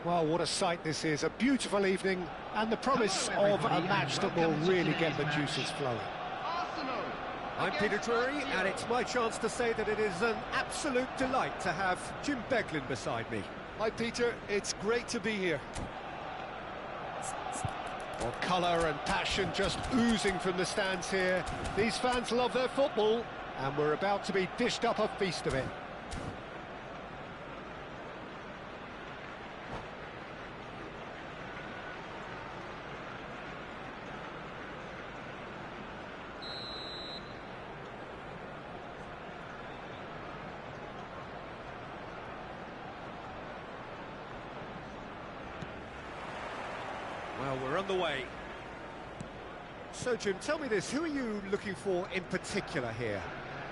Well, what a sight this is. A beautiful evening and the promise of a match that will really get the juices flowing. I'm Peter Drury, and it's my chance to say that it is an absolute delight to have Jim Beglin beside me. Hi, Peter. It's great to be here. Well, colour and passion just oozing from the stands here. These fans love their football, and we're about to be dished up a feast of it. Well, we're on the way. So, Jim, tell me this, who are you looking for in particular here?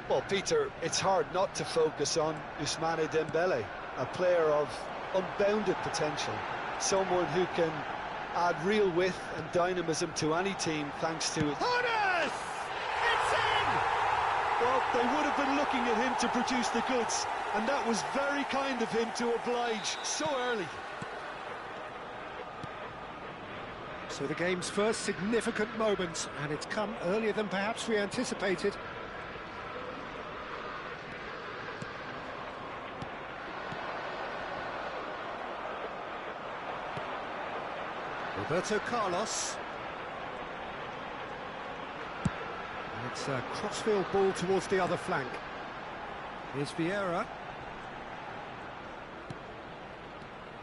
Well, Peter, it's hard not to focus on Ousmane Dembele, a player of unbounded potential, someone who can add real width and dynamism to any team thanks to his... Horace! It's in! Well, they would have been looking at him to produce the goods, and that was very kind of him to oblige so early. So the game's first significant moment, and it's come earlier than perhaps we anticipated. Roberto Carlos. And it's a crossfield ball towards the other flank. Here's Vieira.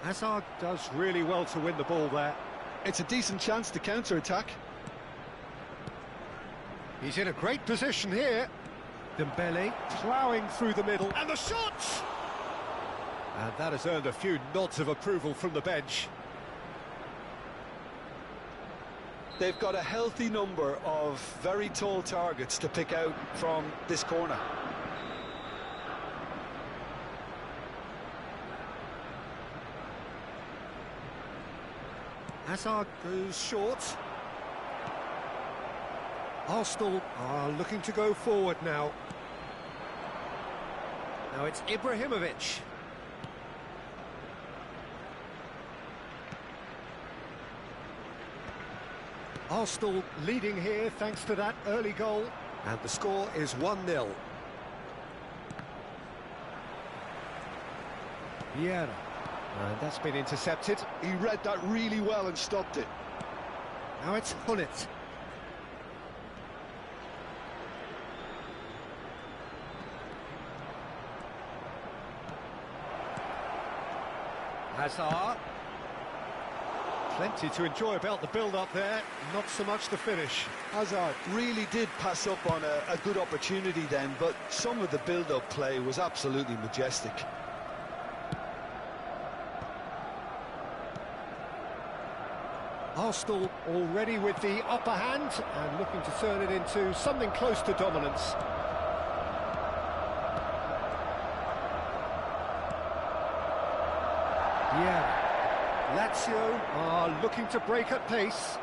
Hazard does really well to win the ball there. It's a decent chance to counter-attack. He's in a great position here. Dembele ploughing through the middle. And the shot! And that has earned a few nods of approval from the bench. They've got a healthy number of very tall targets to pick out from this corner. Hazard goes short. Arsenal are looking to go forward now. Now it's Ibrahimovic. Arsenal leading here thanks to that early goal. And the score is 1-0. Vieira. And that's been intercepted. He read that really well and stopped it. Now it's Gullit. Hazard. Plenty to enjoy about the build-up there, not so much the finish. Hazard really did pass up on a good opportunity then, but some of the build-up play was absolutely majestic. Arsenal already with the upper hand and looking to turn it into something close to dominance. Yeah, Lazio are looking to break at pace.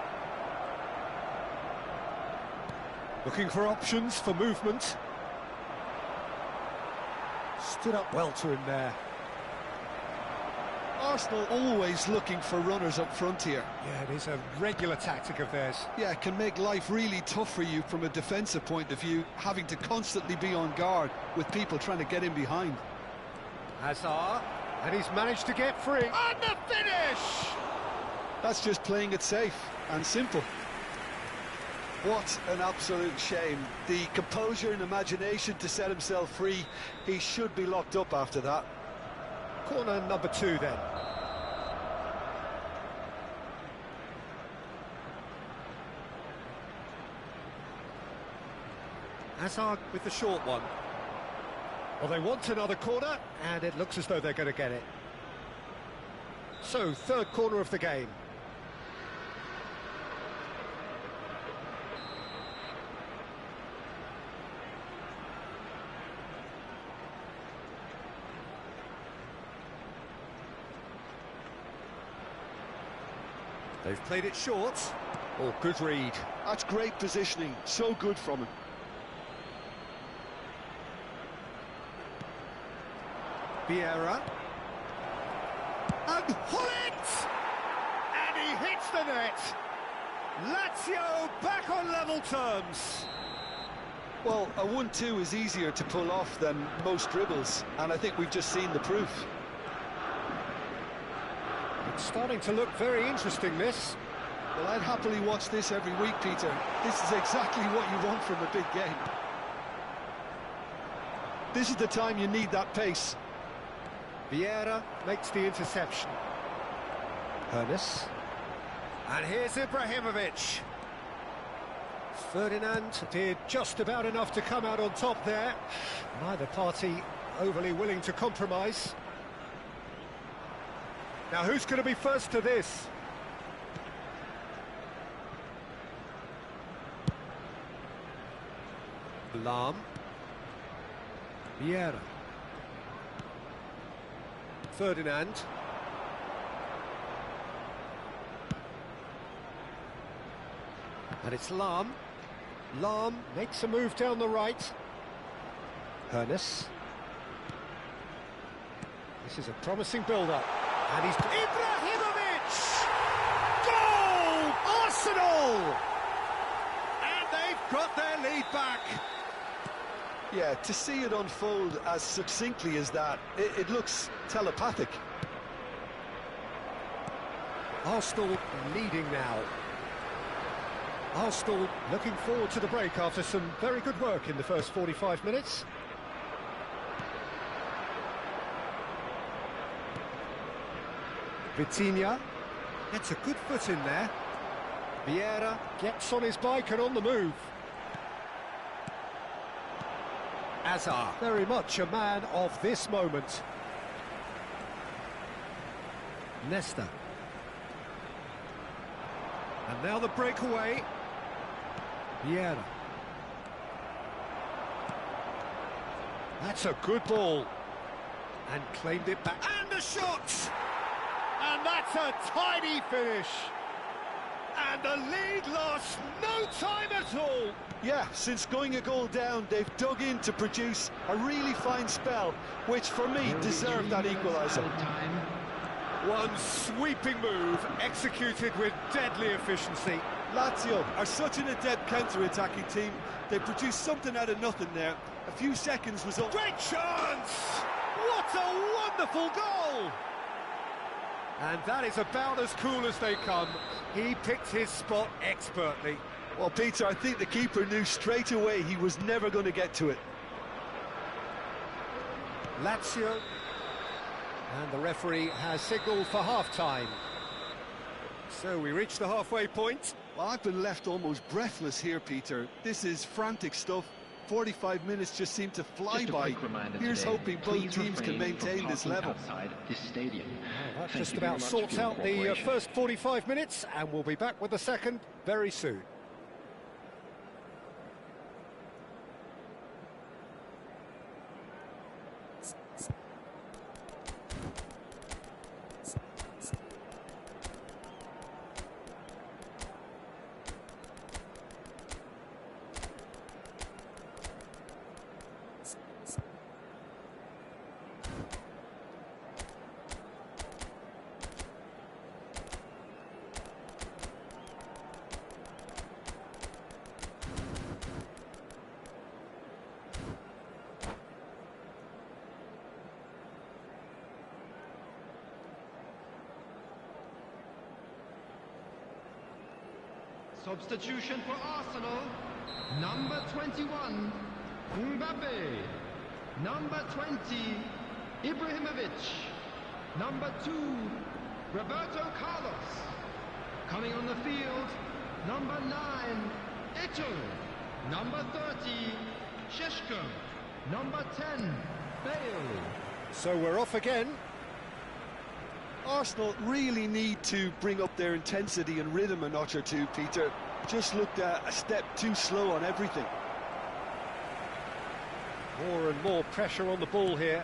Looking for options for movement. Stood up well to him there. Arsenal always looking for runners up front here. Yeah, it is a regular tactic of theirs. Yeah, it can make life really tough for you from a defensive point of view, having to constantly be on guard with people trying to get in behind. Hazard, and he's managed to get free. And the finish! That's just playing it safe and simple. What an absolute shame. The composure and imagination to set himself free. He should be locked up after that. Corner number 2 then. Hazard with the short one. Well, they want another corner, and it looks as though they're going to get it. So, third corner of the game. They've played it short. Oh, good read. That's great positioning. So good from him. Vieira. And Gullit! the net. Lazio back on level terms. Well, a 1-2 is easier to pull off than most dribbles, and I think we've just seen the proof. It's starting to look very interesting, this. Well, I'd happily watch this every week, Peter. This is exactly what you want from a big game. This is the time you need that pace. Vieira makes the interception. Hoeneß. And here's Ibrahimovic. Ferdinand did just about enough to come out on top there. Neither party overly willing to compromise. Now, who's going to be first to this? Lahm. Vieira. Ferdinand. And it's Lahm. Lahm makes a move down the right. Hoeneß. This is a promising build-up. And he's... Ibrahimovic! Goal! Arsenal! And they've got their lead back. Yeah, to see it unfold as succinctly as that, it looks telepathic. Arsenal leading now. Arsenal looking forward to the break after some very good work in the first 45 minutes. Vitinha gets a good foot in there. Vieira gets on his bike and on the move. Azar, very much a man of this moment. Nesta. And now the breakaway. Vieira. That's a good ball. And claimed it back. And the shot! And that's a tidy finish. And the lead lost no time at all. Yeah, since going a goal down, they've dug in to produce a really fine spell, which for me deserved that equaliser. One sweeping move, executed with deadly efficiency. Lazio are such an adept counter-attacking team. They produced something out of nothing there. A few seconds was all... Great chance! What a wonderful goal! And that is about as cool as they come. He picked his spot expertly. Well, Peter, I think the keeper knew straight away he was never going to get to it. Lazio. And the referee has signalled for half-time. So we reach the halfway point. Well, I've been left almost breathless here, Peter. This is frantic stuff. 45 minutes just seem to fly by. Here's hoping both teams can maintain this level. This stadium. Well, that just about sorts out the first 45 minutes, and we'll be back with the second very soon. Substitution for Arsenal, number 21, Mbappe, number 20, Ibrahimovic, number 2, Roberto Carlos, coming on the field, number 9, Eto'o, number 30, Šeško, number 10, Bale. So we're off again. Arsenal really need to bring up their intensity and rhythm a notch or two, Peter. Just looked a step too slow on everything. More and more pressure on the ball here.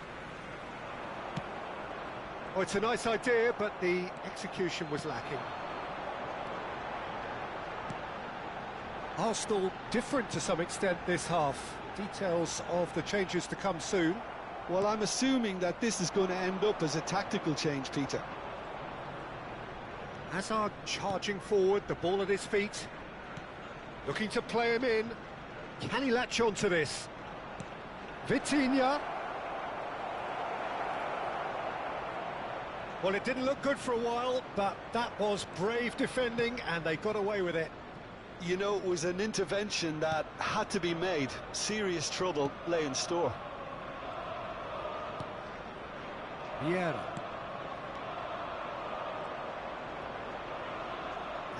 Oh, it's a nice idea, but the execution was lacking. Arsenal different to some extent this half. Details of the changes to come soon. Well, I'm assuming that this is going to end up as a tactical change, Peter. Hazard charging forward, the ball at his feet. Looking to play him in. Can he latch on to this? Vitinha. Well, it didn't look good for a while, but that was brave defending, and they got away with it. You know, it was an intervention that had to be made. Serious trouble lay in store. Vieira.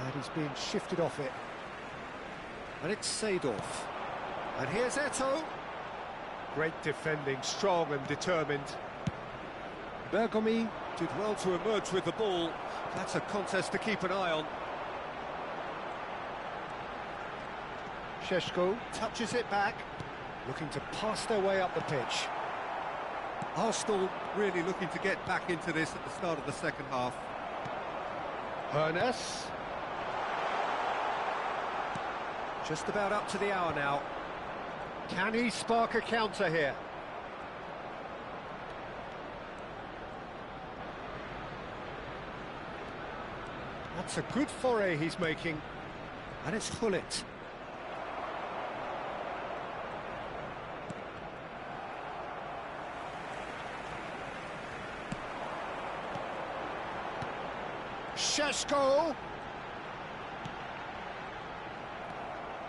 And he's being shifted off it. And it's Seedorf. And here's Eto'o. Great defending, strong and determined. Bergomi did well to emerge with the ball. That's a contest to keep an eye on. Šeško touches it back, looking to pass their way up the pitch. Arsenal really looking to get back into this at the start of the second half. Hoeneß. Just about up to the hour now. Can he spark a counter here? That's a good foray he's making. And it's Gullit. Šeško.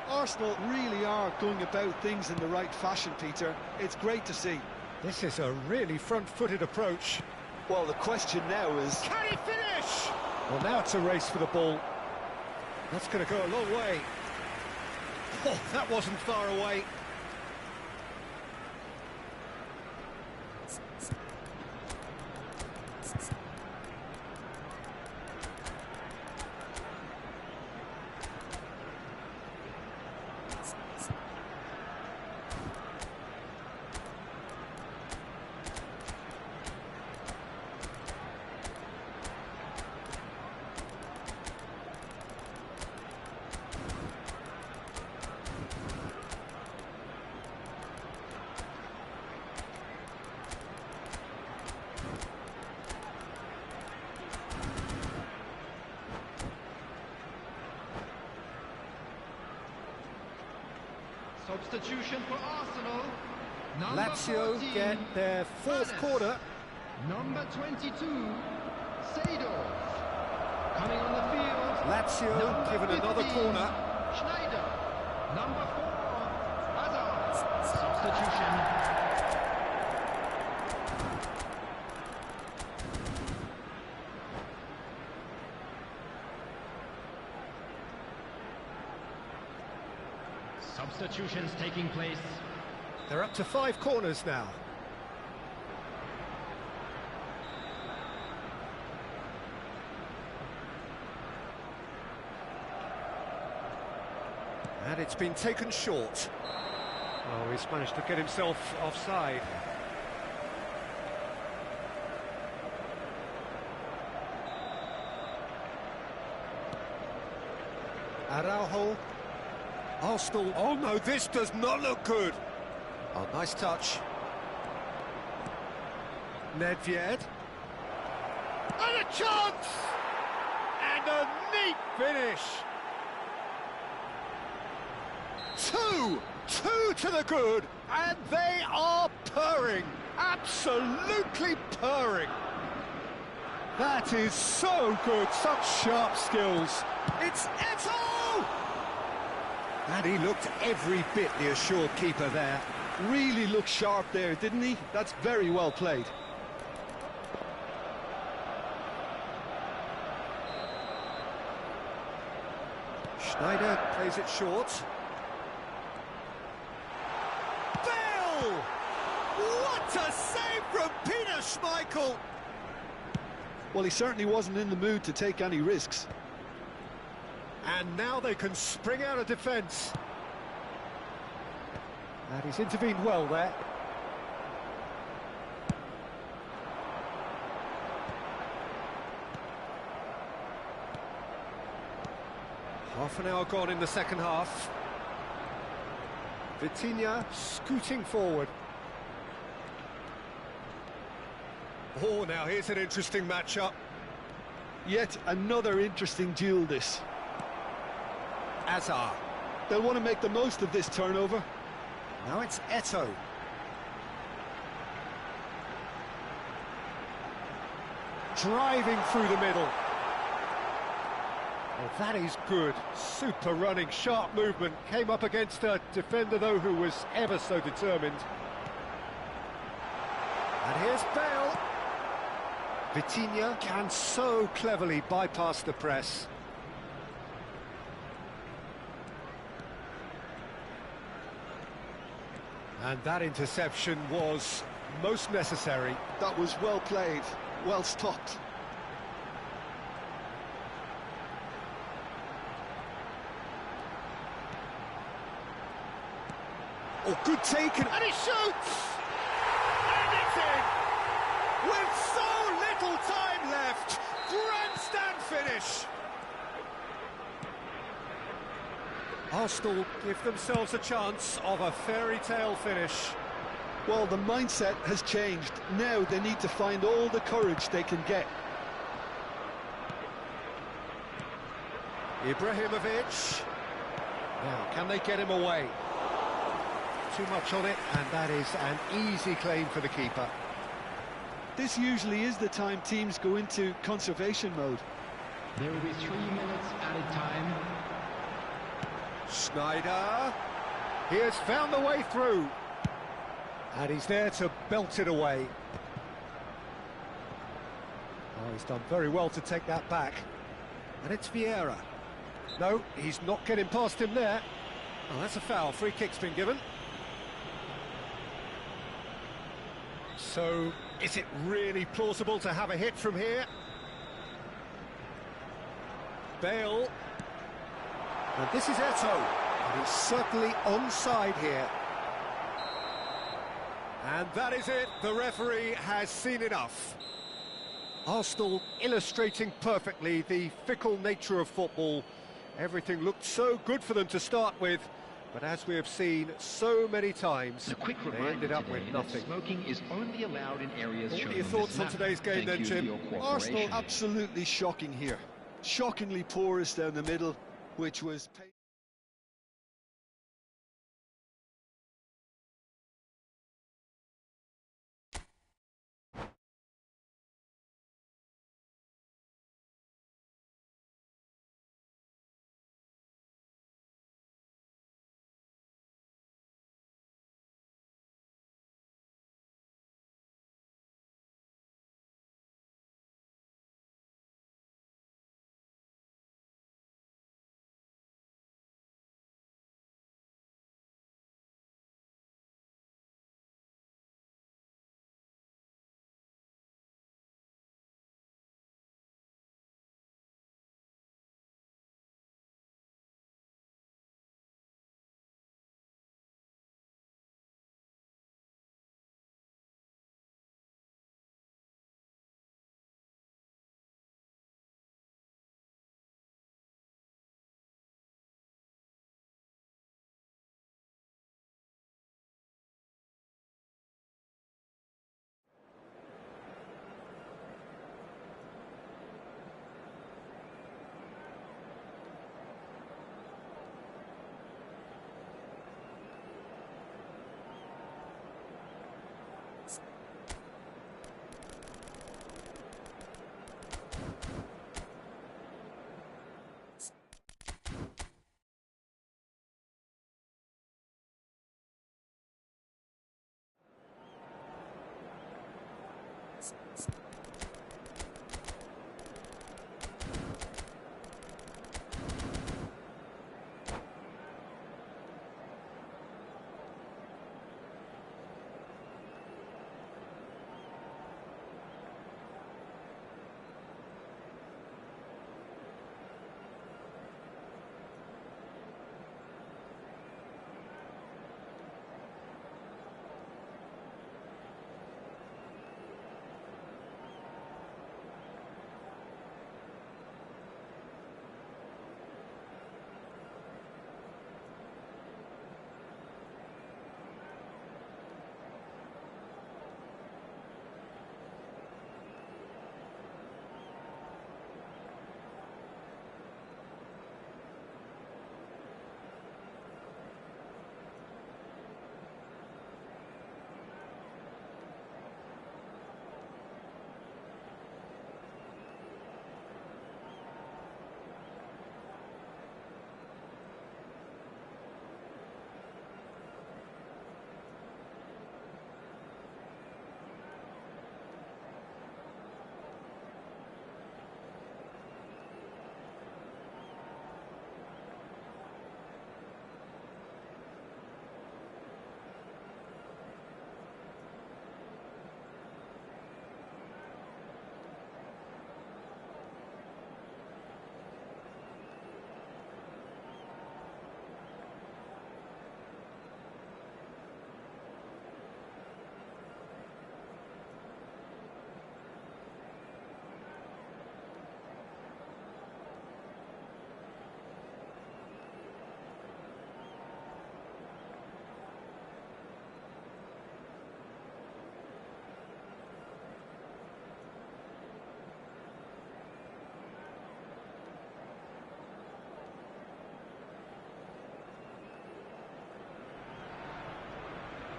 Arsenal really are going about things in the right fashion, Peter. It's great to see. This is a really front-footed approach. Well, the question now is... Can he finish? Well, now it's a race for the ball. That's going to go a long way. Oh, that wasn't far away. Substitution for Arsenal. Lazio 14, get their fourth Hoeneß. quarter. Number 22, Seedorf. Coming on the field. Lazio Number given 15, another corner. Schneider. Number 4, Hazard. Substitution. Substitutions taking place. They're up to 5 corners now. And it's been taken short. Oh, he's managed to get himself offside. Araujo. Arsenal. Oh no, this does not look good. Oh, nice touch. Nedved. And a chance! And a neat finish. Two to the good, and they are purring. Absolutely purring. That is so good, such sharp skills. It's Eto'o! And he looked every bit the assured keeper there. Really looked sharp there, didn't he? That's very well played. Schneider plays it short. Bale! What a save from Peter Schmeichel! Well, he certainly wasn't in the mood to take any risks. And now they can spring out of defence. And he's intervened well there. Half an hour gone in the second half. Vitinha scooting forward. Oh, now here's an interesting matchup. Yet another interesting duel, this. Azar. They'll want to make the most of this turnover. Now it's Eto'o. Driving through the middle. Oh, that is good. Super running, sharp movement. Came up against a defender, though, who was ever so determined. And here's Bale. Vitinha can so cleverly bypass the press. And that interception was most necessary. That was well played, well stopped. Oh, good taken, and he shoots! And it's in! With so little time left, grandstand finish! Arsenal give themselves a chance of a fairy tale finish. Well, the mindset has changed. Now they need to find all the courage they can get. Ibrahimovic. Now, can they get him away? Too much on it, and that is an easy claim for the keeper. This usually is the time teams go into conservation mode. There will be 3 minutes added time. Schneider. He has found the way through. And he's there to belt it away. Oh, he's done very well to take that back. And it's Vieira. No, he's not getting past him there. Oh, that's a foul. Free kick's been given. So, is it really plausible to have a hit from here? Bale. And this is Eto'o. And he's certainly onside here. And that is it. The referee has seen enough. Arsenal illustrating perfectly the fickle nature of football. Everything looked so good for them to start with, but as we have seen so many times, A quick they reminder ended up today with that nothing. smoking is only allowed in areas What shown are your on thoughts this on map. today's game Thank then, you for Jim? your Arsenal cooperation. absolutely shocking here. Shockingly porous down the middle, which was...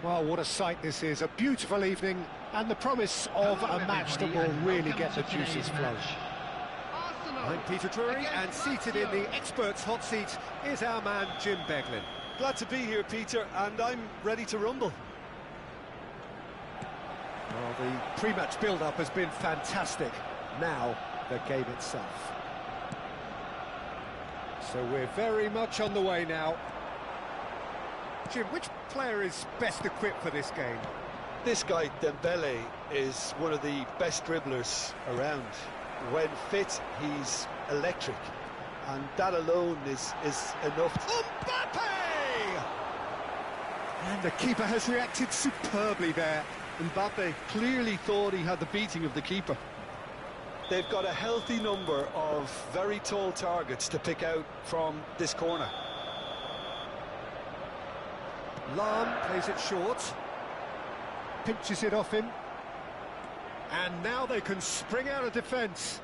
Well, what a sight this is. A beautiful evening and the promise of a match that will really get the juices flowing. I'm Peter Drury, and seated in the experts' hot seat is our man Jim Beglin. Glad to be here, Peter, and I'm ready to rumble. Well, the pre-match build-up has been fantastic. Now, the game itself. So we're very much on the way now. Jim, which player is best equipped for this game? This guy, Dembele, is one of the best dribblers around. When fit, he's electric, and that alone is enough. Mbappe! And the keeper has reacted superbly there. Mbappe clearly thought he had the beating of the keeper. They've got a healthy number of very tall targets to pick out from this corner. Lahm plays it short, pinches it off him, and now they can spring out of defence.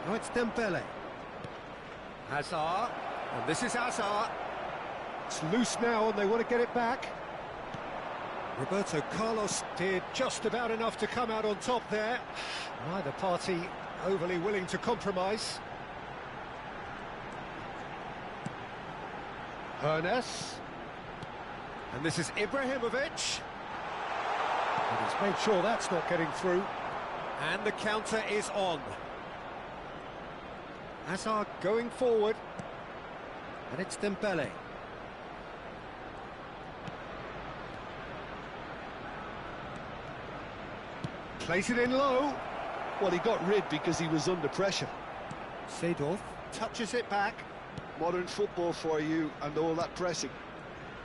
Now it's Dembele. Hazard, and this is Hazard. It's loose now and they want to get it back. Roberto Carlos did just about enough to come out on top there. Neither party overly willing to compromise. Hernes. And this is Ibrahimovic. And he's made sure that's not getting through. And the counter is on. Hazard going forward. And it's Dembele. Plays it in low. Well, he got rid because he was under pressure. Seedorf touches it back. Modern football for you and all that pressing.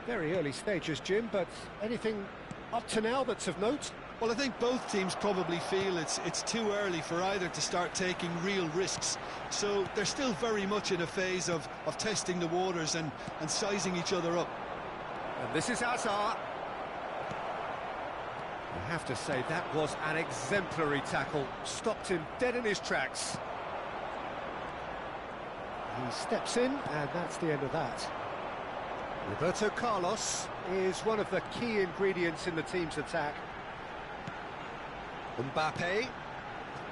Very early stages, Jim, but anything up to now that's of note? Well, I think both teams probably feel it's too early for either to start taking real risks. So they're still very much in a phase of testing the waters and sizing each other up. And this is Hazard. I have to say, that was an exemplary tackle. Stopped him dead in his tracks. He steps in, and that's the end of that. Roberto Carlos is one of the key ingredients in the team's attack. Mbappe.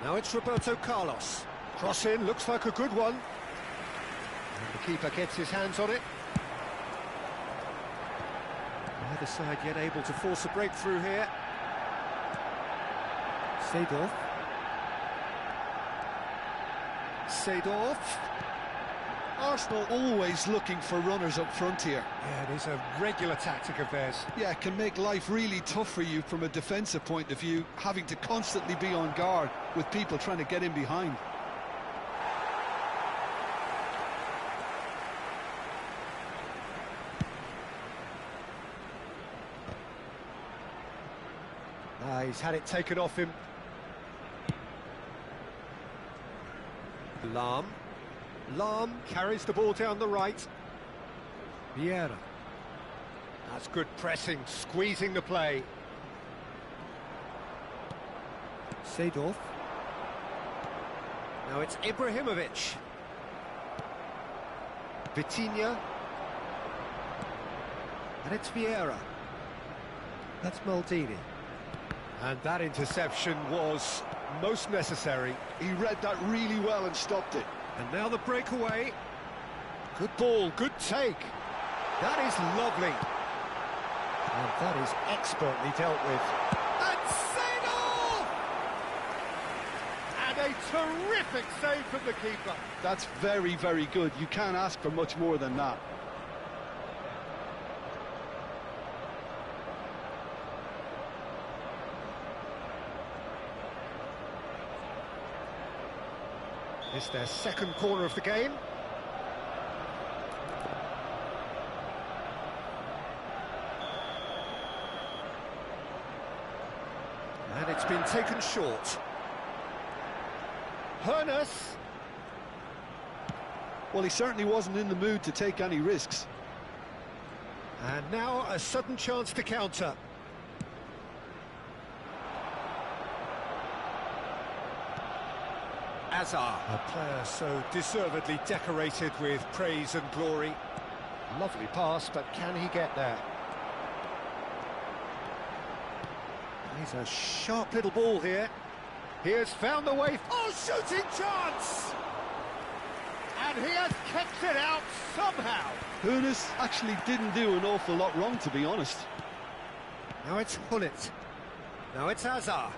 Now it's Roberto Carlos. Cross in, looks like a good one. And the keeper gets his hands on it. Neither side yet able to force a breakthrough here. Seedorf. Seedorf. Arsenal always looking for runners up front here. Yeah, it is a regular tactic of theirs. Yeah, it can make life really tough for you from a defensive point of view, having to constantly be on guard with people trying to get in behind. He's had it taken off him. Lahm. Lahm carries the ball down the right. Vieira. That's good pressing, squeezing the play. Seedorf. Now it's Ibrahimovic. Vitinha. And it's Vieira. That's Maldini. And that interception was most necessary. He read that really well and stopped it. And now the breakaway. Good ball, good take. That is lovely. And that is expertly dealt with. And Seedorf! And a terrific save from the keeper. That's very, very good. You can't ask for much more than that. It's their second corner of the game. And it's been taken short. Hernes. Well, he certainly wasn't in the mood to take any risks. And now a sudden chance to counter. Hazard, a player so deservedly decorated with praise and glory. Lovely pass, but can he get there? He's a sharp little ball here. He has found the way. Oh, shooting chance! And he has kept it out somehow. Hoeneß actually didn't do an awful lot wrong, to be honest. Now it's Gullit. Now it's Hazard.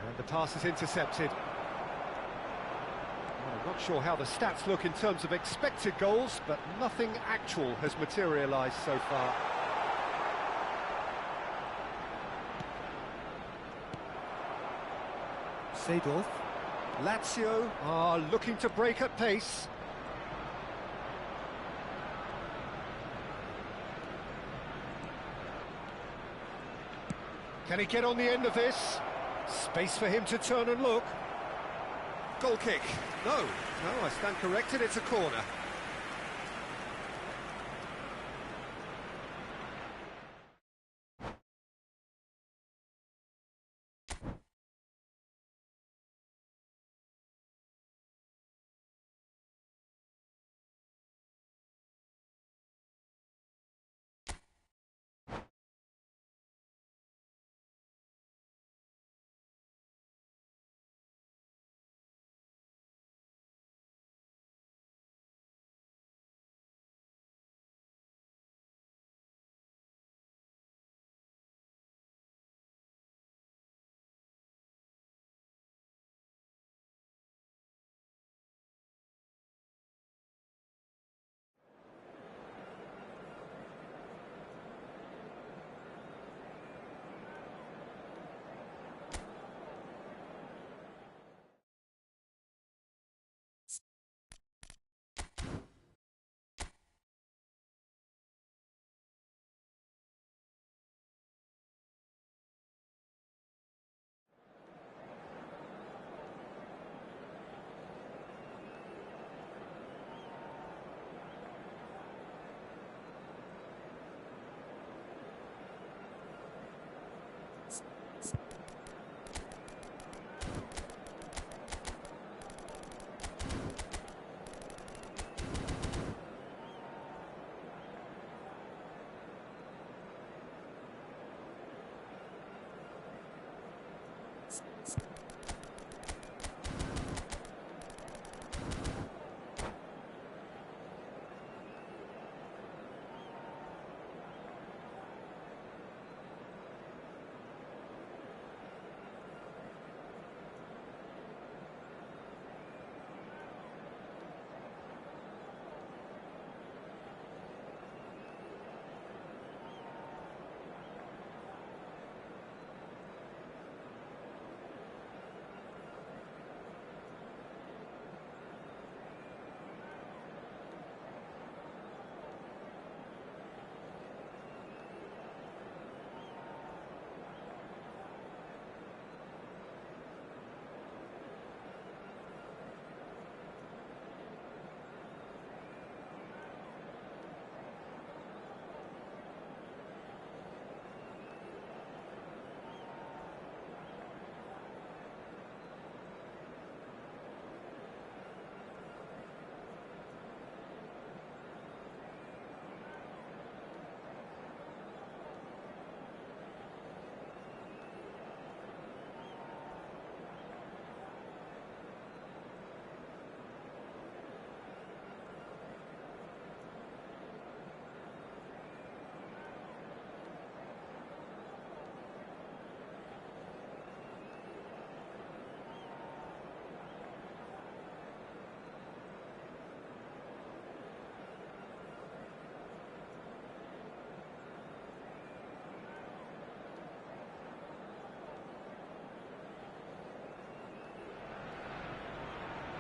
And the pass is intercepted. Well, I'm not sure how the stats look in terms of expected goals, but nothing actual has materialised so far. Seedorf. Lazio are looking to break at pace. Can he get on the end of this? Space for him to turn and look. Goal kick. No, I stand corrected, it's a corner.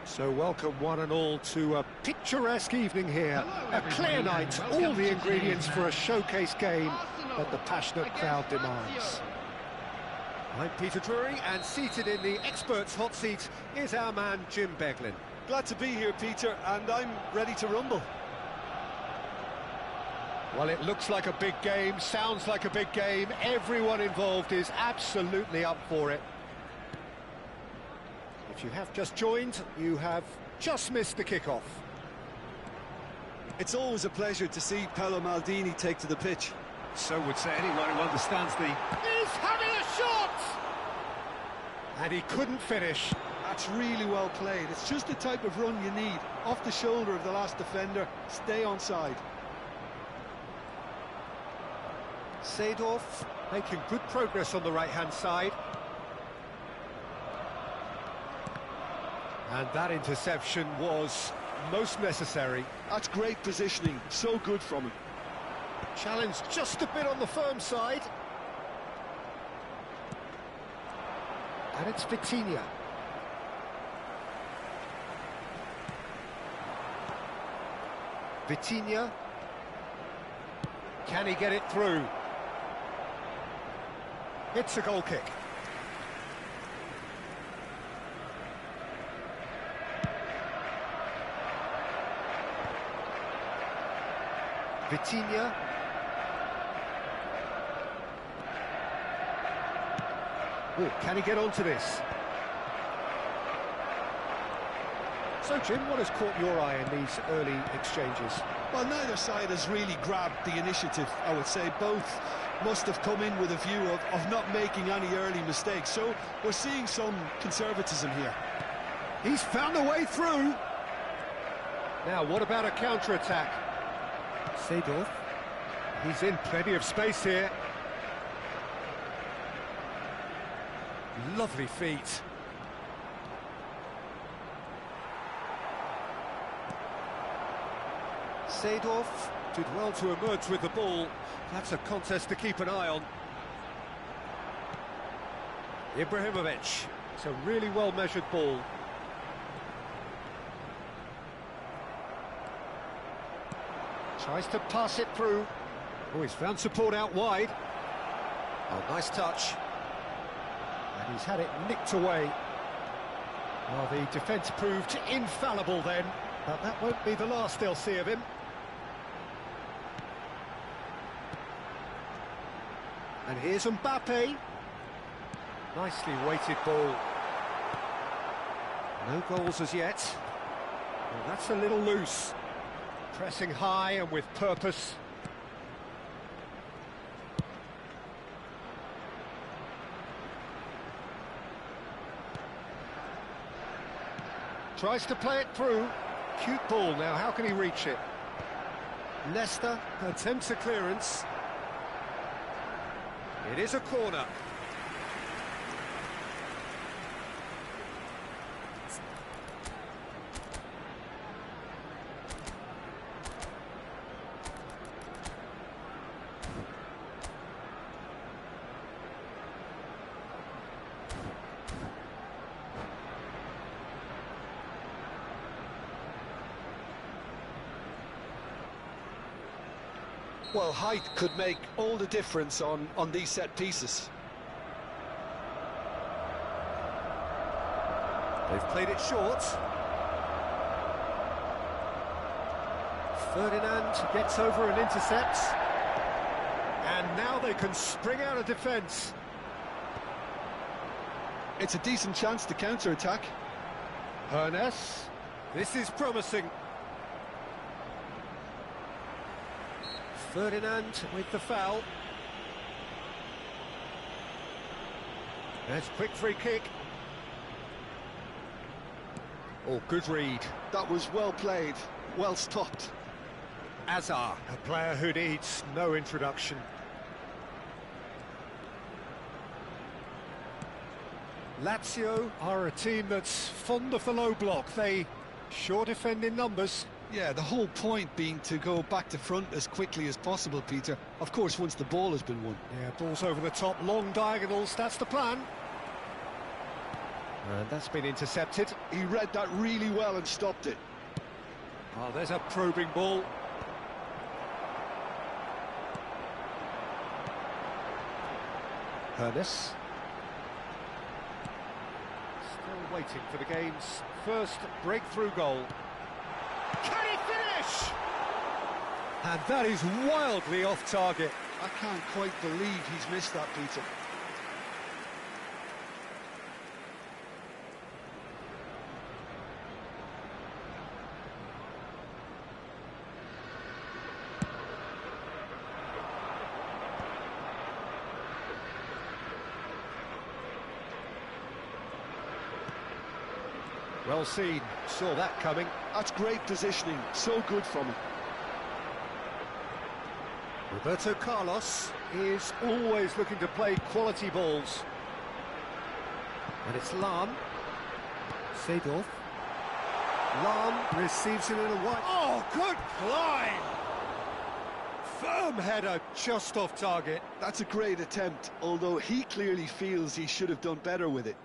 So welcome one and all to a picturesque evening here. A clear night, all the ingredients for a showcase game that the passionate crowd demands. I'm Peter Drury, and seated in the experts' hot seat is our man Jim Beglin. Glad to be here, Peter, and I'm ready to rumble. Well, it looks like a big game, sounds like a big game. Everyone involved is absolutely up for it. If you have just joined, you have just missed the kickoff. It's always a pleasure to see Paolo Maldini take to the pitch. So would say anyone who understands the... He's having a shot! And he couldn't finish. That's really well played. It's just the type of run you need. Off the shoulder of the last defender, stay onside. Seedorf making good progress on the right-hand side. And that interception was most necessary. That's great positioning, so good from him. Challenge just a bit on the firm side. And it's Vitinha. Vitinha. Can he get it through? It's a goal kick. Vitinha. Oh, can he get onto this? So, Jim, what has caught your eye in these early exchanges? Well, neither side has really grabbed the initiative, I would say. Both must have come in with a view of not making any early mistakes. So we're seeing some conservatism here. He's found a way through. Now, what about a counter-attack? Seedorf. He's in plenty of space here. Lovely feet. Seedorf did well to emerge with the ball. That's a contest to keep an eye on. Ibrahimovic. It's a really well-measured ball. Tries to pass it through. Oh, he's found support out wide. Oh, nice touch. And he's had it nicked away. Well, the defence proved infallible then, but that won't be the last they'll see of him. And here's Mbappe. Nicely weighted ball. No goals as yet. Well, that's a little loose. Pressing high and with purpose. Tries to play it through. Cute ball now, how can he reach it? Leicester attempts a clearance. It is a corner. Well, height could make all the difference on these set pieces. They've played it short. Ferdinand gets over and intercepts. And now they can spring out of defence. It's a decent chance to counter-attack. Hernes. This is promising. Ferdinand with the foul. That's quick free kick. Oh, good read. That was well played, well stopped. Azar, a player who needs no introduction. Lazio are a team that's fond of the low block. They sure defend in numbers. Yeah, the whole point being to go back to front as quickly as possible, Peter. Of course, once the ball has been won. Yeah, ball's over the top, long diagonals, that's the plan. And that's been intercepted. He read that really well and stopped it. Oh, there's a probing ball. Hernes. Still waiting for the game's first breakthrough goal. Can he finish? And that is wildly off target. I can't quite believe he's missed that, Peter. Well seen, saw that coming. That's great positioning, so good from him. Roberto Carlos is always looking to play quality balls. And it's Lahm. Seedorf. Lahm receives it in a wide... Oh, good climb! Firm header just off target. That's a great attempt, although he clearly feels he should have done better with it.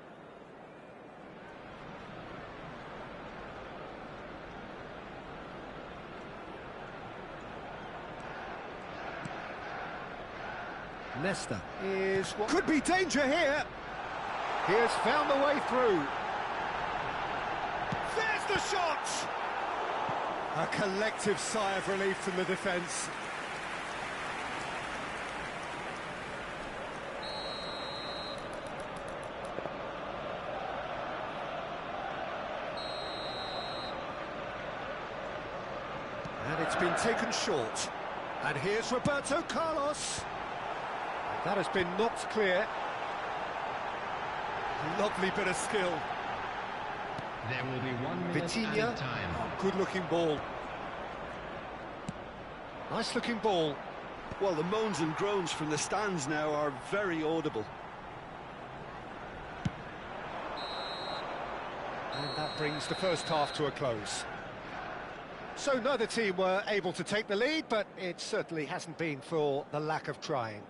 Nesta is what could be danger here. He has found the way through. There's the shot! A collective sigh of relief from the defence. And it's been taken short. And here's Roberto Carlos. That has been knocked clear. Lovely bit of skill. There will be 1 minute Vitinha. added time. Oh, good-looking ball. Nice-looking ball. Well, the moans and groans from the stands now are very audible. And that brings the first half to a close. So neither team were able to take the lead, but it certainly hasn't been for the lack of trying.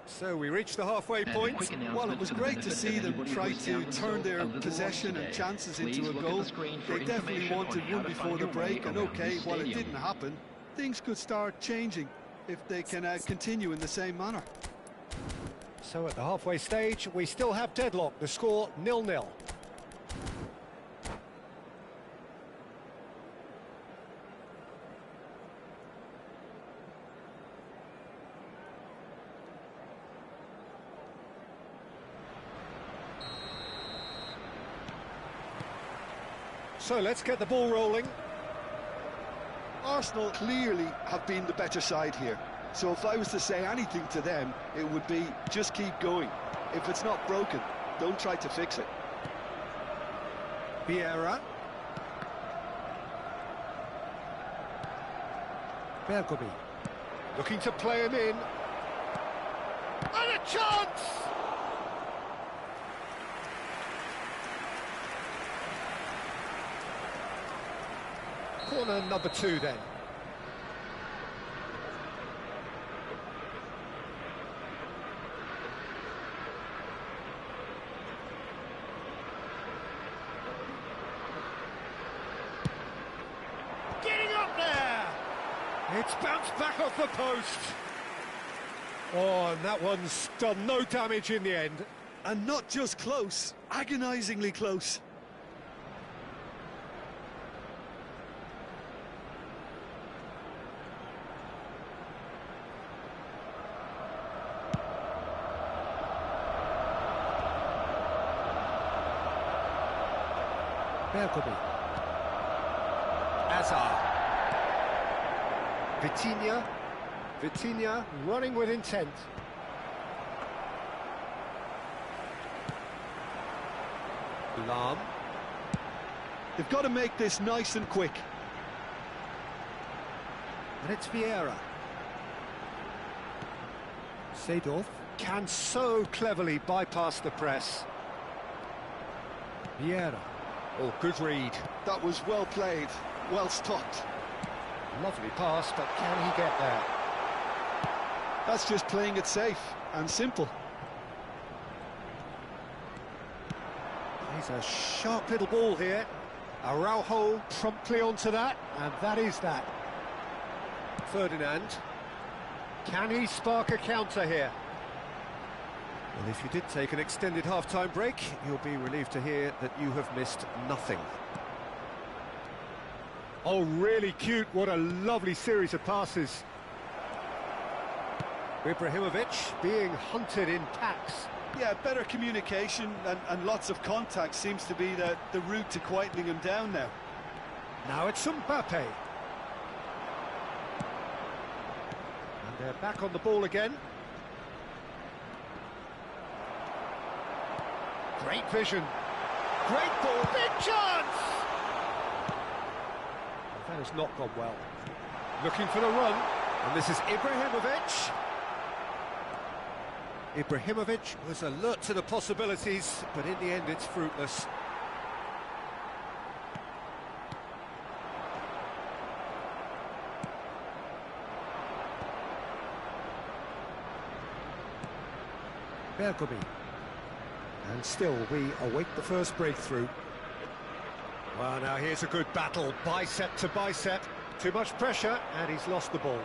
So we reached the halfway point. Well, it was great to see them try to turn their possession and chances into a goal. They definitely wanted one before the break, and okay, while it didn't happen, things could start changing if they can continue in the same manner. So at the halfway stage, we still have deadlock. The score 0-0. So let's get the ball rolling. Arsenal clearly have been the better side here. So if I was to say anything to them, it would be just keep going. If it's not broken, don't try to fix it. Vieira. Bergomi. Looking to play him in. And a chance! Corner number 2 then. Getting up there! It's bounced back off the post. Oh, and that one's done no damage in the end. And not just close, agonisingly close. Bergomi. Hazard. Vitinha. Vitinha running with intent. Lahm. They've got to make this nice and quick. And it's Vieira. Seedorf can so cleverly bypass the press. Vieira. Oh, good read. That was well played, well stopped. Lovely pass, but can he get there? That's just playing it safe and simple. He's a sharp little ball here. Araujo promptly onto that, and that is that. Ferdinand. Can he spark a counter here? Well, if you did take an extended half-time break, you'll be relieved to hear that you have missed nothing. Oh, really cute. What a lovely series of passes. Ibrahimovic being hunted in packs. Yeah, better communication and lots of contact seems to be the route to quietening him down now. Now it's Mbappe. And they're back on the ball again. Great vision. Great ball, big chance! That has not gone well. Looking for the run, and this is Ibrahimovic. Ibrahimovic was alert to the possibilities, but in the end it's fruitless. Bergomi. And still we await the first breakthrough. Well, now here's a good battle, bicep to bicep. Too much pressure, and he's lost the ball.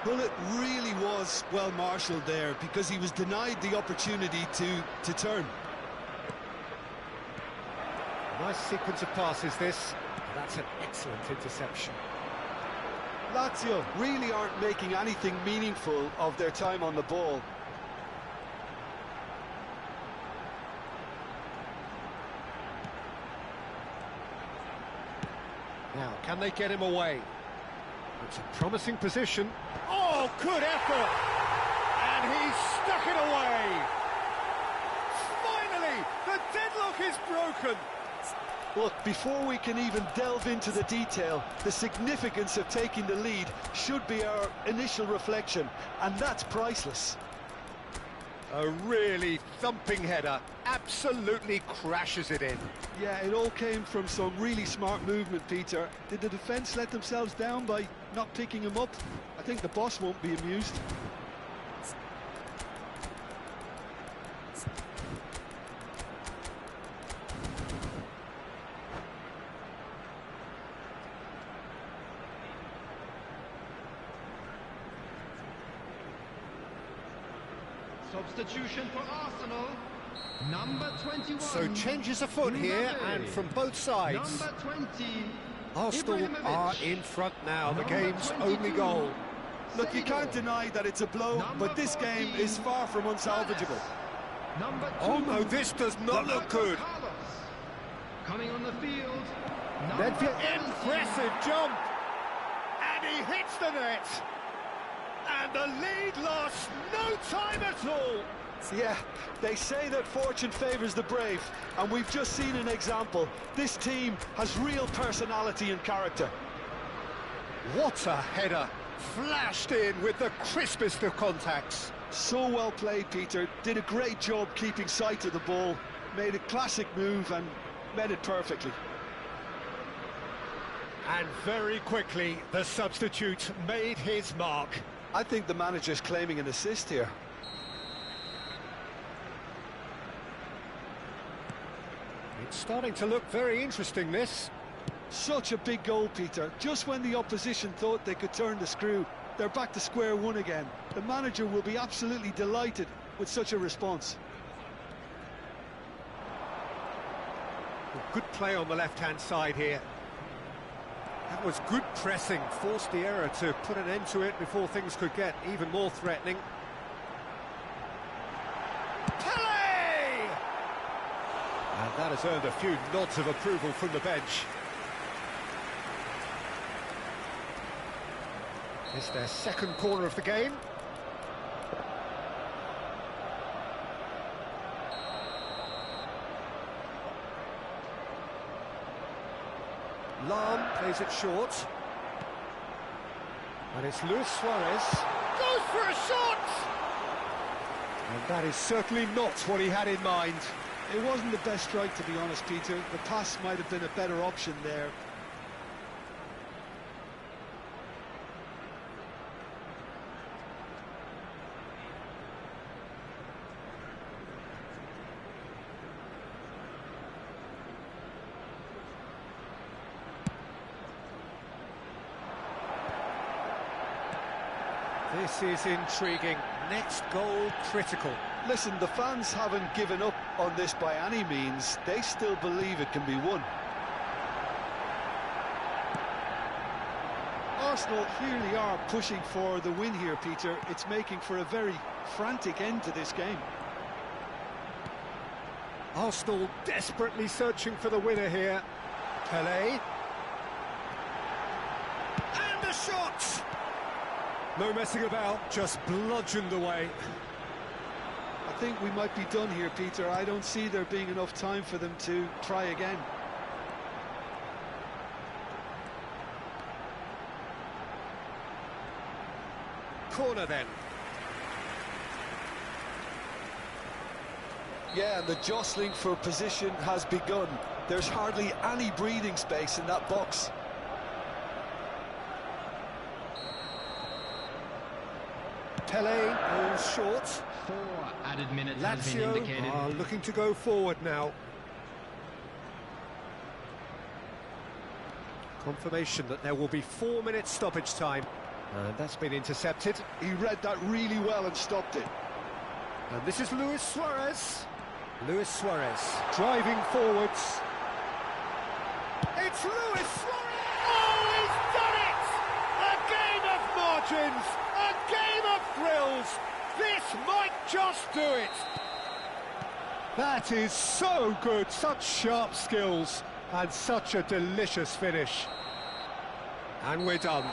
Well, it really was well marshalled there, because he was denied the opportunity to turn. Nice sequence of passes this. That's an excellent interception. Lazio really aren't making anything meaningful of their time on the ball. Now, can they get him away? It's a promising position. Oh, good effort! And he's stuck it away! Finally, the deadlock is broken! Look, before we can even delve into the detail, the significance of taking the lead should be our initial reflection, and that's priceless. A really thumping header, absolutely crashes it in. Yeah, it all came from some really smart movement, Peter. Did the defence let themselves down by not picking him up? I think the boss won't be amused. Substitution for Arsenal. Number 21. So changes afoot here, and from both sides. Number 20. Arsenal are in front now, the game's only goal. Look, you can't deny that it's a blow, but this game is far from unsalvageable. Number 2. Oh no, this does not look good. Carlos. Coming on the field. Impressive jump! And he hits the net! And the lead lost no time at all! Yeah, they say that fortune favours the brave, and we've just seen an example. This team has real personality and character. What a header! Flashed in with the crispest of contacts. So well played, Peter. Did a great job keeping sight of the ball. Made a classic move and met it perfectly. And very quickly, the substitute made his mark. I think the manager's claiming an assist here. It's starting to look very interesting, this. Such a big goal, Peter. Just when the opposition thought they could turn the screw, they're back to square one again. The manager will be absolutely delighted with such a response. Good play on the left-hand side here. That was good pressing, forced the error to put an end to it before things could get even more threatening. Pele! And that has earned a few nods of approval from the bench. It's their second corner of the game. Lahm plays it short. And it's Luis Suarez. Goes for a shot! And that is certainly not what he had in mind. It wasn't the best strike, to be honest, Peter. The pass might have been a better option there. This is intriguing. Next goal critical. Listen, the fans haven't given up on this by any means. They still believe it can be won. Arsenal clearly are pushing for the win here, Peter. It's making for a very frantic end to this game. Arsenal desperately searching for the winner here. Pele. And the shot! No messing about, just bludgeoned away. I think we might be done here, Peter. I don't see there being enough time for them to try again. Corner then. Yeah, and the jostling for position has begun. There's hardly any breathing space in that box. Pele goes short. 4 added minutes has been Lazio indicated. are looking to go forward now. Confirmation that there will be 4 minutes stoppage time. And that's been intercepted. He read that really well and stopped it. And this is Luis Suarez. Luis Suarez driving forwards. It's Luis Suarez! Oh, he's done it! A game of margins! A game of thrills! This might just do it! That is so good, such sharp skills, and such a delicious finish. And we're done.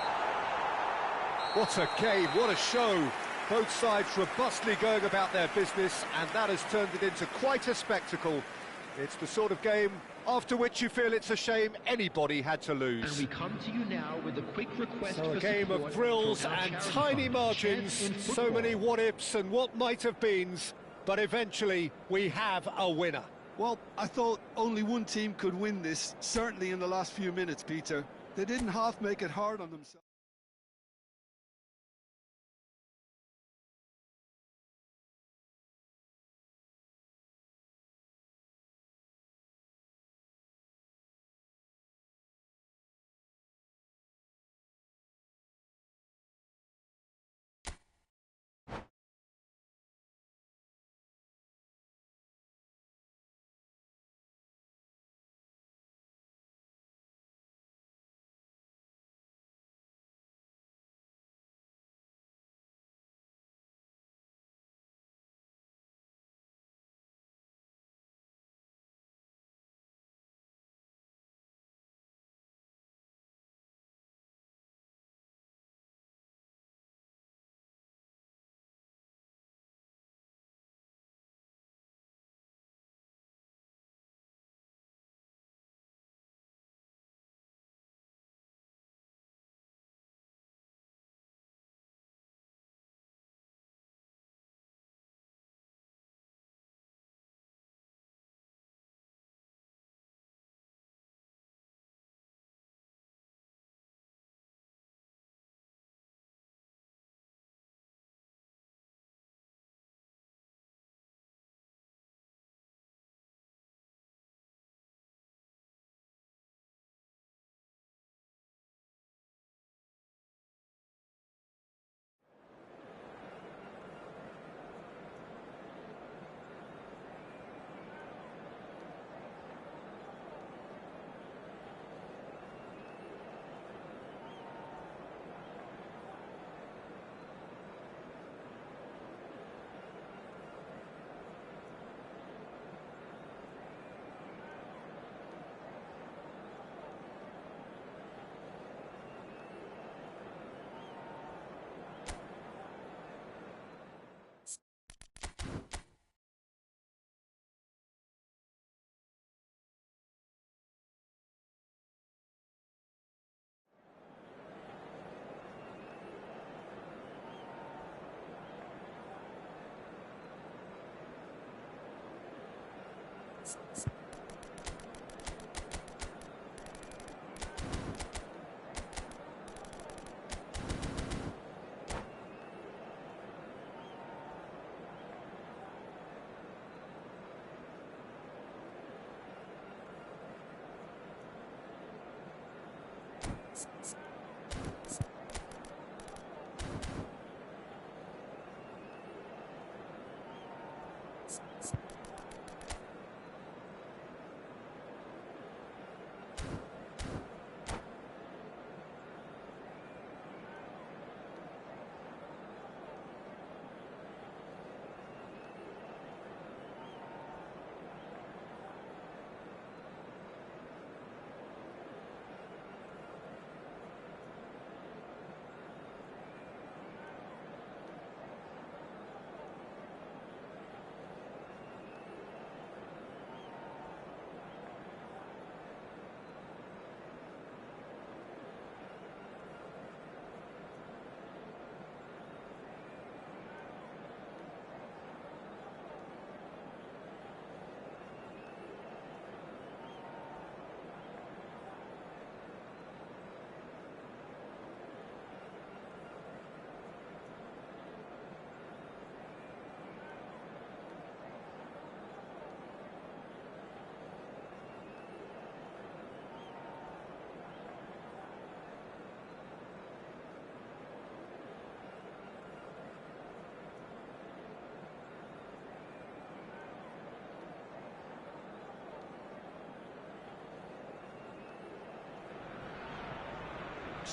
What a game, what a show. Both sides robustly going about their business, and that has turned it into quite a spectacle. It's the sort of game after which you feel it's a shame anybody had to lose. And we come to you now with a quick request So for a game support of thrills for our and charity tiny fund, margins, Shares in so Football. many what-ifs and what might have beens, but eventually we have a winner. Well, I thought only one team could win this, certainly in the last few minutes, Peter. They didn't half make it hard on themselves.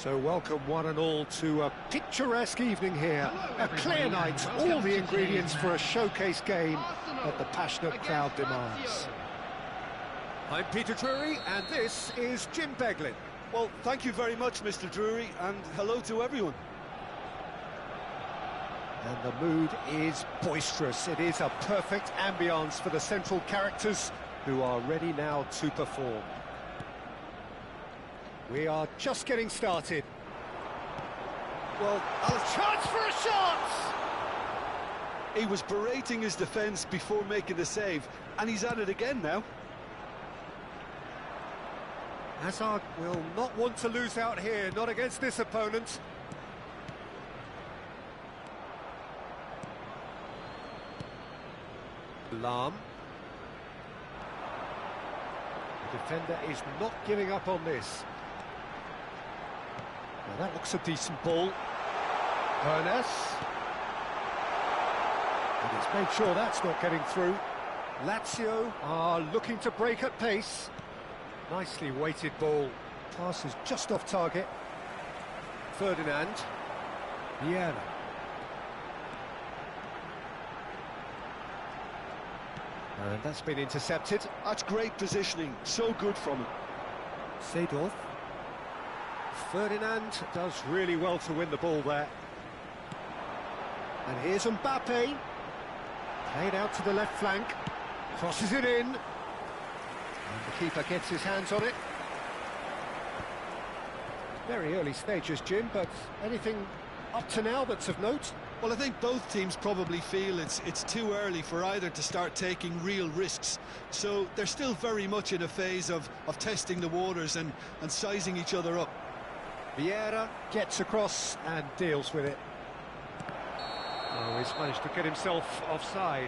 So welcome one and all to a picturesque evening here. A clear night, all the ingredients for a showcase game that the passionate crowd demands. I'm Peter Drury, and this is Jim Beglin. Well, thank you very much, Mr. Drury, and hello to everyone. And the mood is boisterous. It is a perfect ambience for the central characters who are ready now to perform. We are just getting started. Well, Chance for a shot! he was berating his defence before making the save, and he's at it again now. Hazard will not want to lose out here, not against this opponent. Lahm. The defender is not giving up on this. Well, that looks a decent ball. Ernest. And he's made sure that's not getting through. Lazio are looking to break at pace. Nicely weighted ball. Pass is just off target. Ferdinand. Vieira. And that's been intercepted. That's great positioning, so good from him. Seedorf. Ferdinand does really well to win the ball there. And here's Mbappe. Played out to the left flank. Crosses it in. And the keeper gets his hands on it. Very early stages, Jim, but anything up to now that's of note? Well, I think both teams probably feel it's too early for either to start taking real risks. So they're still very much in a phase of testing the waters and sizing each other up. Vieira gets across and deals with it. Oh, he's managed to get himself offside.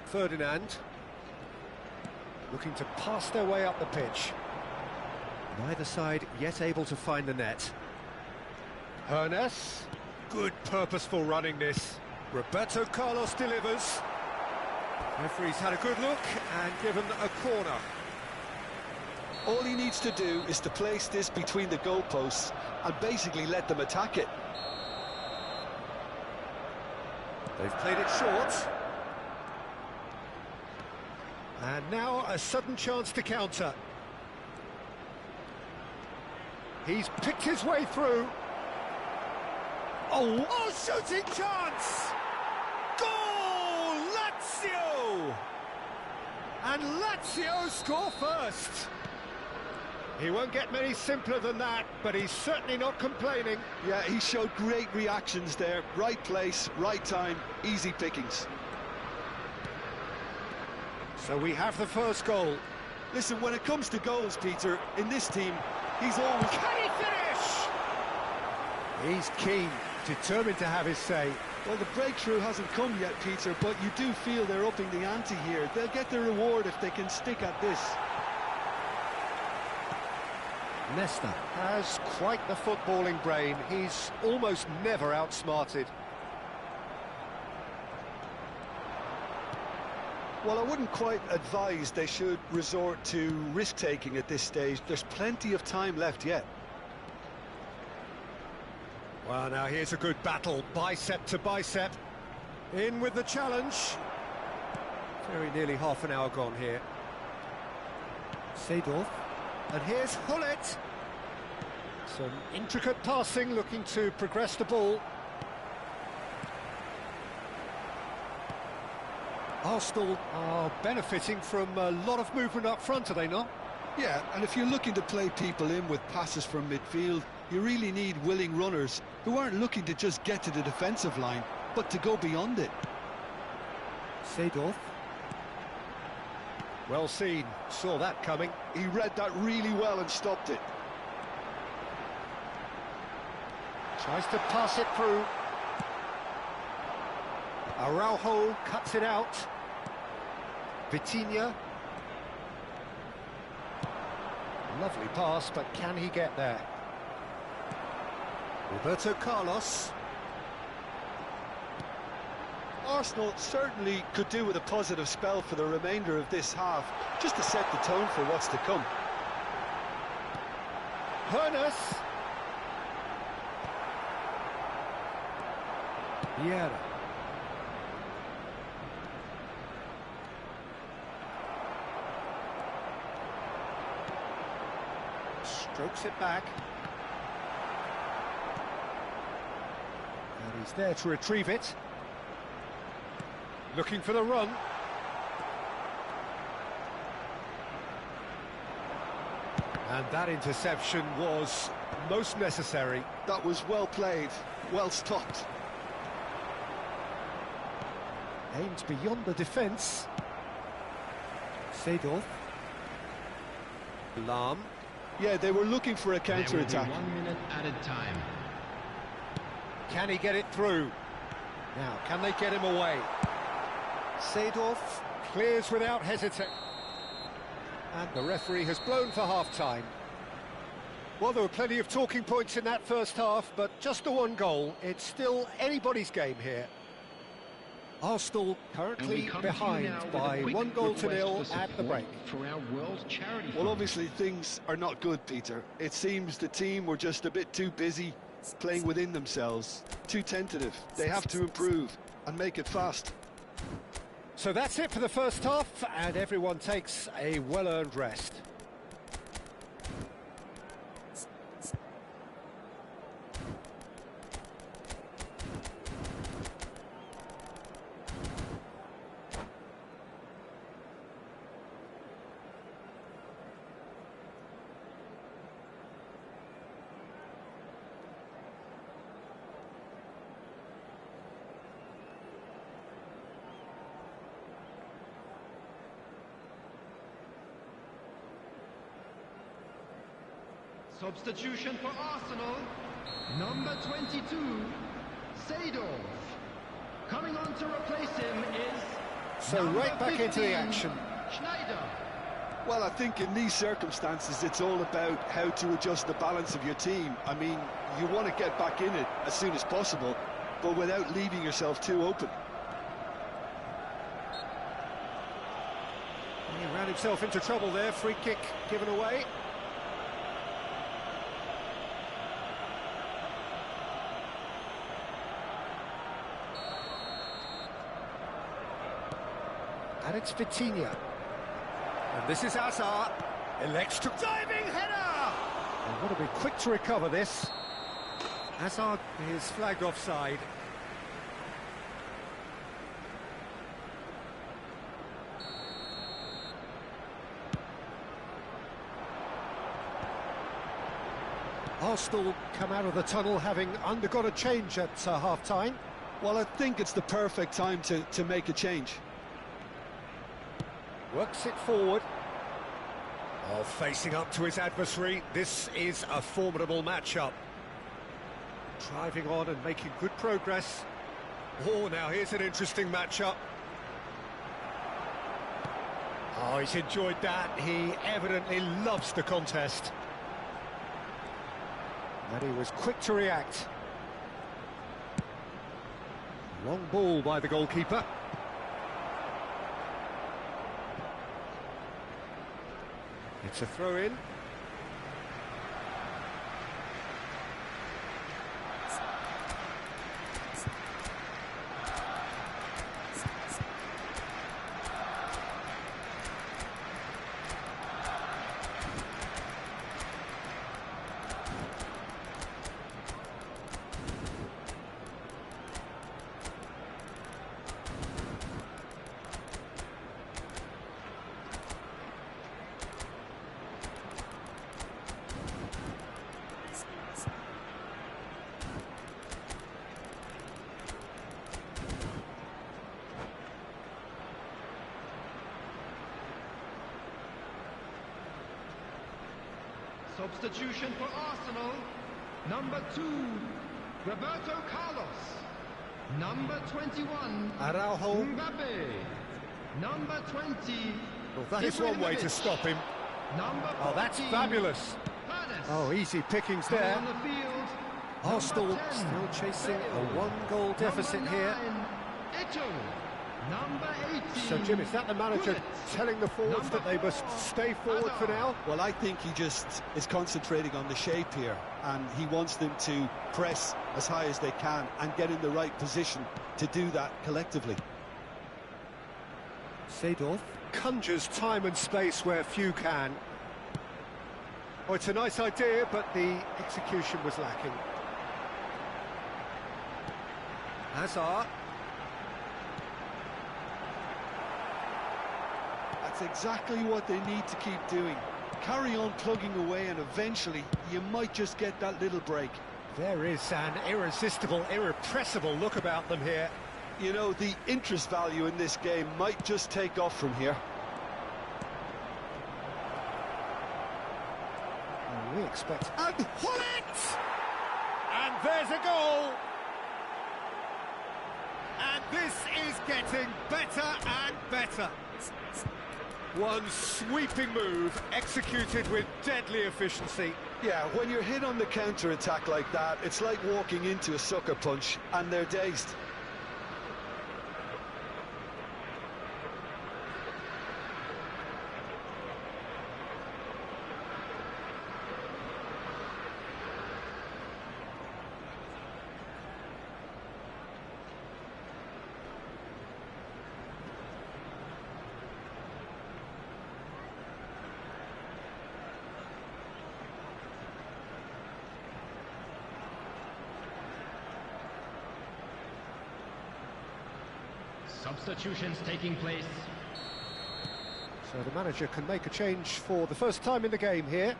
Ferdinand looking to pass their way up the pitch. Neither side yet able to find the net. Ernest, good purposeful running this. Roberto Carlos delivers. Referee's had a good look and given a corner. All he needs to do is to place this between the goalposts and basically let them attack it. They've played it short. And now a sudden chance to counter. He's picked his way through. Oh, shooting chance! Goal! Lazio! And Lazio score first. He won't get many simpler than that, but he's certainly not complaining. Yeah, he showed great reactions there. Right place, right time, easy pickings. So we have the first goal. Listen, when it comes to goals, Peter, in this team, he's always... Can he finish? He's keen, determined to have his say. Well, the breakthrough hasn't come yet, Peter, but you do feel they're upping the ante here. They'll get their reward if they can stick at this. Nesta has quite the footballing brain. He's almost never outsmarted. Well, I wouldn't quite advise they should resort to risk-taking at this stage. There's plenty of time left yet. Well, now here's a good battle, bicep to bicep. In with the challenge. Very nearly half an hour gone here. Seedorf. And here's Hullet. Some intricate passing, looking to progress the ball. Arsenal are benefiting from a lot of movement up front, are they not? Yeah, and if you're looking to play people in with passes from midfield, you really need willing runners who aren't looking to just get to the defensive line, but to go beyond it. Seedorf. Well seen, saw that coming. He read that really well and stopped it. Tries to pass it through. Araujo cuts it out. Vitinha. Lovely pass, but can he get there? Roberto Carlos. Arsenal certainly could do with a positive spell for the remainder of this half, just to set the tone for what's to come. Hoeneß. Vieira. Strokes it back. And he's there to retrieve it. Looking for the run. And that interception was most necessary. That was well played, well stopped. Aims beyond the defence. Seedorf. Lahm. Yeah, they were looking for a counter-attack. 1 minute added time. Can he get it through? Now, can they get him away? Seedorf clears without hesitation. And the referee has blown for half-time. Well, there were plenty of talking points in that first half, but just the one goal. It's still anybody's game here. Arsenal currently behind by 1-0 at the break. For our World Charity Well, obviously things are not good, Peter. It seems the team were just a bit too busy playing within themselves, too tentative. They have to improve and make it fast. So that's it for the first half, and everyone takes a well-earned rest. Substitution for Arsenal. Number 22, Seedorf. Coming on to replace him is So right back into the action. Schneider. Well, I think in these circumstances, it's all about how to adjust the balance of your team. I mean, you want to get back in it as soon as possible, but without leaving yourself too open. He ran himself into trouble there, free kick given away. And it's Vitinha. And this is Hazard. Elects to diving header! And what a be quick to recover this. Hazard is flagged offside. Arsenal come out of the tunnel having undergone a change at half-time. Well, I think it's the perfect time to make a change. Works it forward. Oh, facing up to his adversary. This is a formidable matchup. Driving on and making good progress. Oh, now here's an interesting matchup. Oh, he's enjoyed that. He evidently loves the contest. And he was quick to react. Long ball by the goalkeeper. It's a throw-in. Substitution for Arsenal. Number 2, Roberto Carlos. Number 21, Araujo. Mbappe. Number 20, Well, that is one way to stop him. Oh, that's fabulous. Oh, easy pickings there. On the field, Arsenal number 10, still chasing a Bale. one-goal deficit Number here. 9, Eto'o. Number 18. So, Jim, is that the manager Gullit. telling the forwards that they must stay forward for now? Well, I think he just is concentrating on the shape here, and he wants them to press as high as they can and get in the right position to do that collectively. Seedorf conjures time and space where few can. Oh, it's a nice idea, but the execution was lacking. Hazard. That's exactly what they need to keep doing. Carry on plugging away, and eventually you might just get that little break. There is an irresistible, irrepressible look about them here. You know, the interest value in this game might just take off from here. We expect... And Hullet! And there's a goal! And this is getting better and better. One sweeping move, executed with deadly efficiency. Yeah, when you're hit on the counter-attack like that, it's like walking into a sucker punch, and they're dazed. Substitutions taking place. So the manager can make a change for the first time in the game here.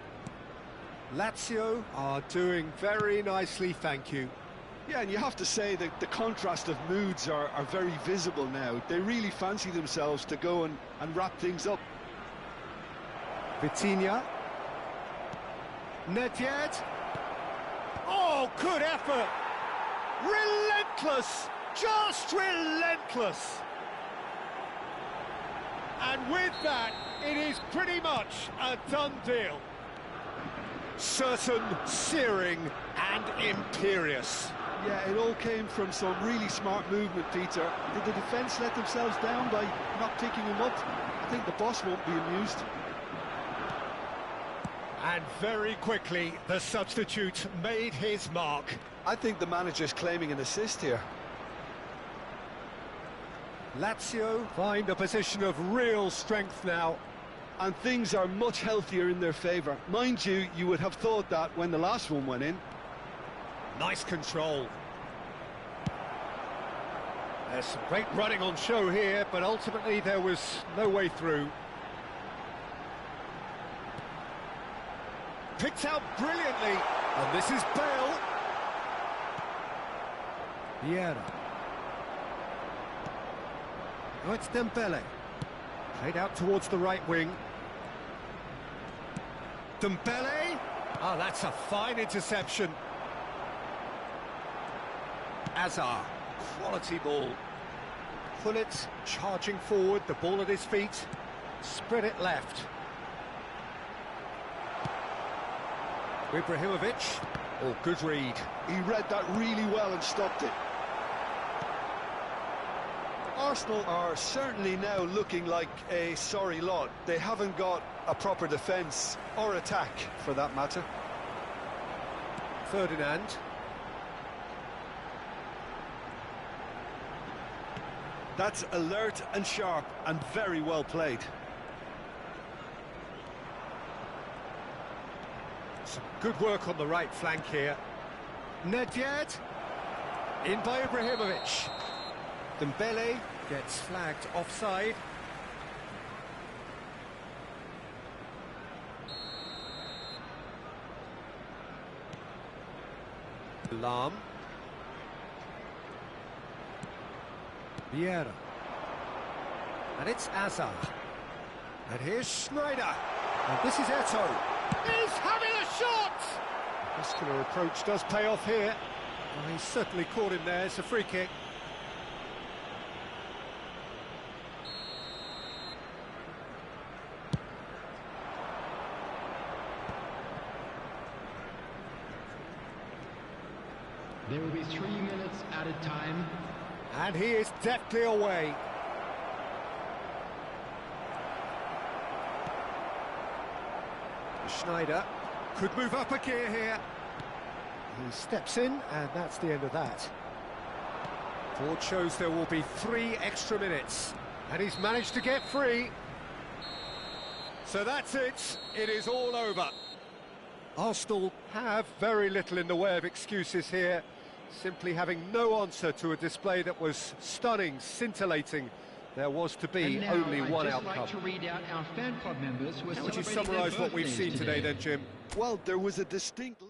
Lazio are doing very nicely, thank you. Yeah, and you have to say that the contrast of moods are very visible now. They really fancy themselves to go and wrap things up. Vitinha. Nedved. Oh, good effort! Relentless! Just relentless! And with that, it is pretty much a done deal. Certain, searing and imperious. Yeah, it all came from some really smart movement, Peter. Did the defence let themselves down by not picking him up? I think the boss won't be amused. And very quickly, the substitute made his mark. I think the manager's claiming an assist here. Lazio find a position of real strength now. And things are much healthier in their favour. Mind you, you would have thought that when the last one went in. Nice control. There's some great running on show here, but ultimately there was no way through. Picked out brilliantly, and this is Bale. Vieira. Oh, it's Dembele. Played out towards the right wing. Dembele. Oh, that's a fine interception. Hazard. Quality ball. Gullit charging forward, the ball at his feet. Spread it left. Ibrahimovic. Oh, good read. He read that really well and stopped it. Arsenal are certainly now looking like a sorry lot. They haven't got a proper defence, or attack, for that matter. Ferdinand. That's alert and sharp and very well played. Some good work on the right flank here. Nedved. In by Ibrahimovic. Dembele gets flagged offside. Lahm. Vieira. And it's Hazard. And here's Schneider. And this is Eto'o. He's having a shot! The muscular approach does pay off here. Well, he's certainly caught him there. It's a free kick. There will be 3 minutes added time. And he is deftly away. Schneider could move up a gear here. He steps in, and that's the end of that. Board shows there will be 3 extra minutes, and he's managed to get free. So that's it. It is all over. Arsenal have very little in the way of excuses here, simply having no answer to a display that was stunning, scintillating. There was to be only one outcome. Like to read out our fan club members who are Would you celebrating summarise their what we've seen birthdays today then, Jim? Well, there was a distinct...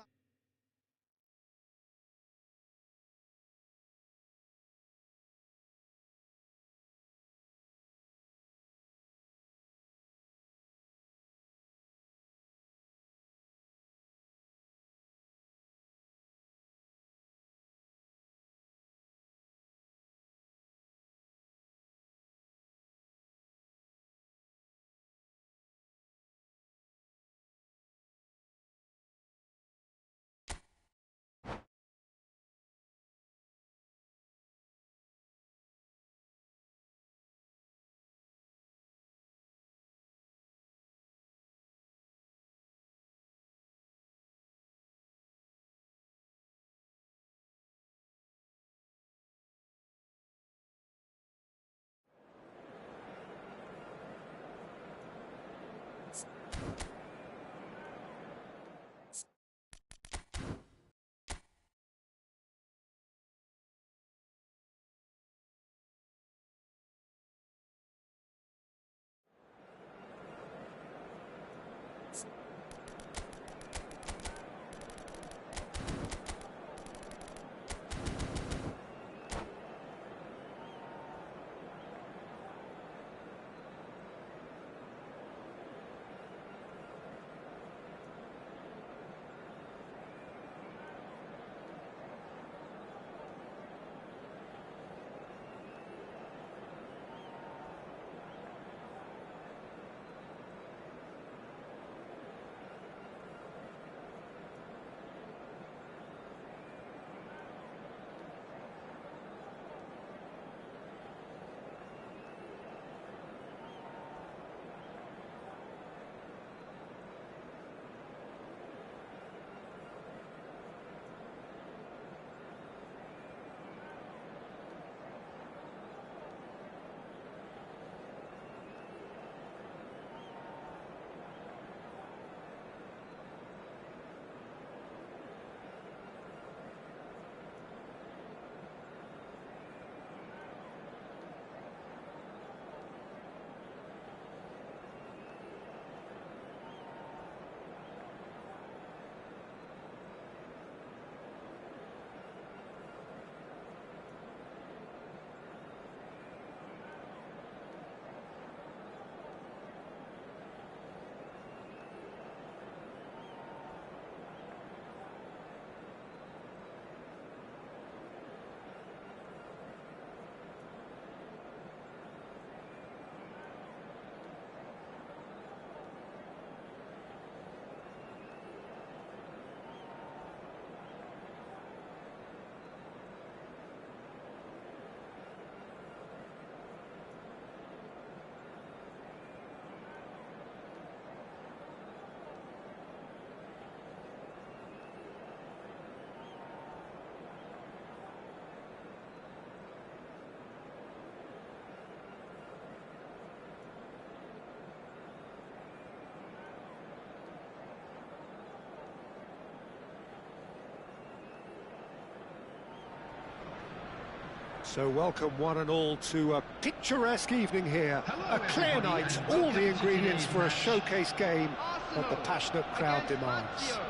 So welcome one and all to a picturesque evening here. Hello, A clear everybody, night, and all welcome the to ingredients today's for a match. showcase game that the Arsenal passionate crowd against demands. Lazio.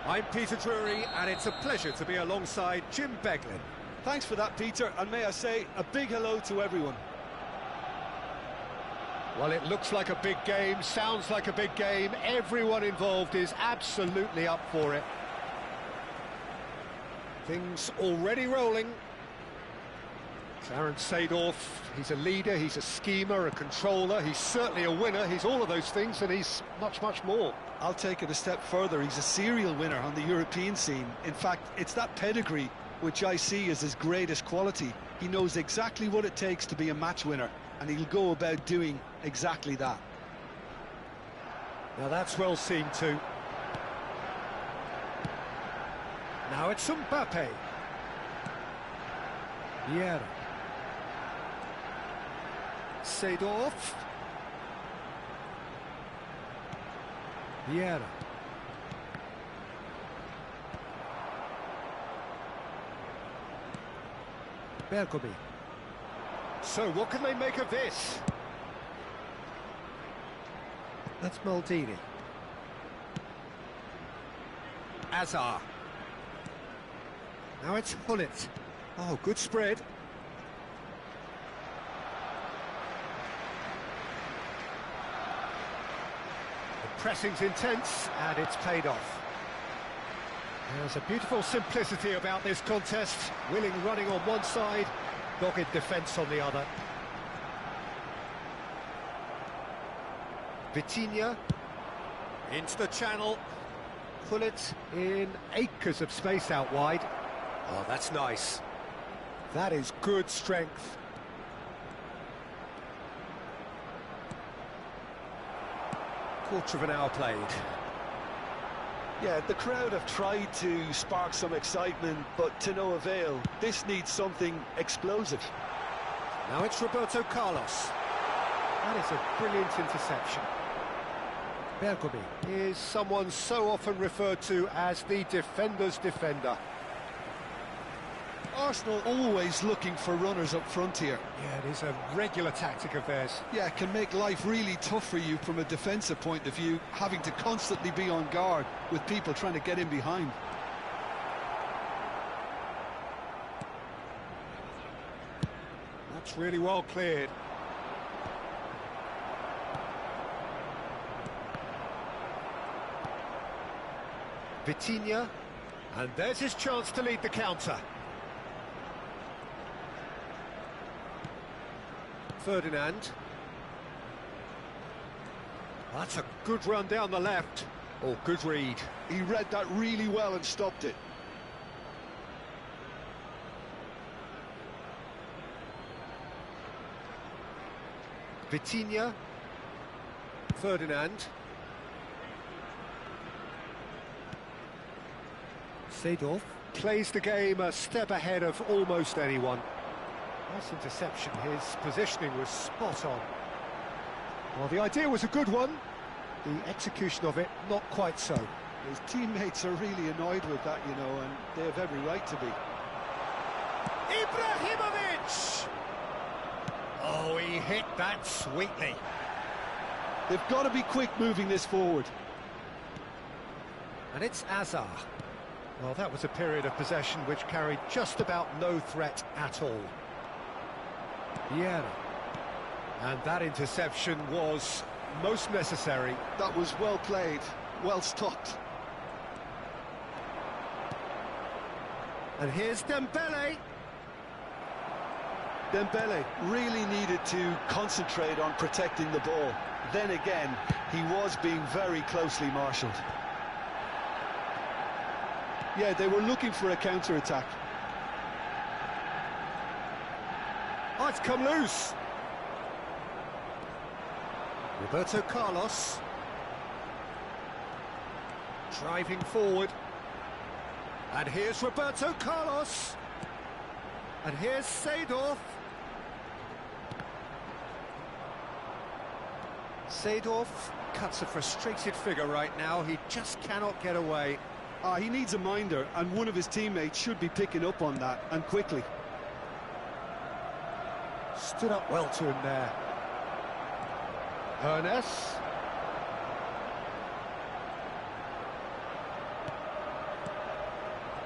I'm Peter Drury, and it's a pleasure to be alongside Jim Beglin. Thanks for that, Peter, and may I say a big hello to everyone. Well, it looks like a big game, sounds like a big game. Everyone involved is absolutely up for it. Things already rolling. Clarence Seedorf, he's a leader, he's a schemer, a controller, he's certainly a winner, he's all of those things, and he's much, much more. I'll take it a step further. He's a serial winner on the European scene. In fact, it's that pedigree which I see as his greatest quality. He knows exactly what it takes to be a match winner, and he'll go about doing exactly that. Now that's well seen too. Now it's Mbappe. Vieira. Seedorf. Vieira. Bergomi. So what can they make of this? That's Maldini. Azar. Now it's Gullit. Oh, good spread. The pressing's intense, and it's paid off. There's a beautiful simplicity about this contest. Willing running on one side, dogged defence on the other. Vitinha into the channel. Gullit in acres of space out wide. Oh, that's nice. That is good strength. Quarter of an hour played. Yeah, the crowd have tried to spark some excitement, but to no avail. This needs something explosive. Now it's Roberto Carlos. That is a brilliant interception. Bergomi is someone so often referred to as the defender's defender. Arsenal always looking for runners up front here. Yeah, it is a regular tactic of theirs. Yeah, it can make life really tough for you from a defensive point of view, having to constantly be on guard with people trying to get in behind. That's really well cleared. Vitinha, and there's his chance to lead the counter. Ferdinand. That's a good run down the left. Oh, good read. He read that really well and stopped it. Vitinha. Ferdinand. Seedorf plays the game a step ahead of almost anyone. Nice interception, his positioning was spot on. Well, the idea was a good one, the execution of it not quite so. His teammates are really annoyed with that, you know, and they have every right to be. Ibrahimovic! Oh, he hit that sweetly. They've got to be quick moving this forward. And it's Azar. Well, that was a period of possession which carried just about no threat at all. Vieira. And that interception was most necessary. That was well played, well stopped. And here's Dembele. Dembele really needed to concentrate on protecting the ball. Then again, he was being very closely marshalled. Yeah, they were looking for a counter-attack. Oh, it's come loose. Roberto Carlos. Driving forward. And here's Roberto Carlos. And here's Seedorf. Seedorf cuts a frustrated figure right now. He just cannot get away. He needs a minder, and one of his teammates should be picking up on that, and quickly. Stood up well to him there. Ernest.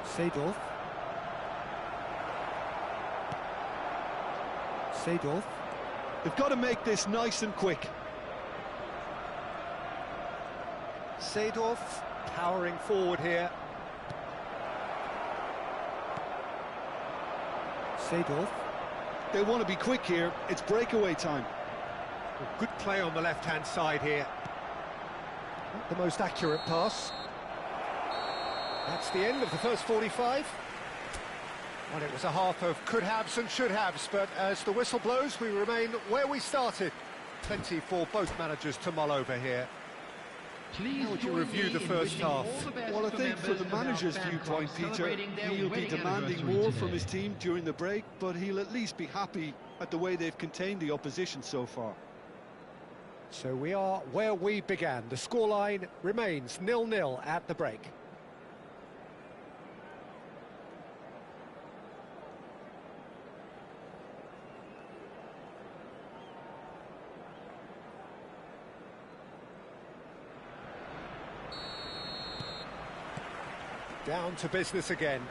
Seedorf. Seedorf. They've got to make this nice and quick. Seedorf powering forward here. Seedorf. They want to be quick here. It's breakaway time. Well, good play on the left-hand side here. Not the most accurate pass. That's the end of the first 45. Well, it was a half of could-haves and should-haves, but as the whistle blows, we remain where we started. Plenty for both managers to mull over here. Please How would you review the first half? Well, I think from the manager's viewpoint, Peter, he'll be demanding more from his team during the break, but he'll at least be happy at the way they've contained the opposition so far. So we are where we began. The scoreline remains 0-0 at the break. Down to business again.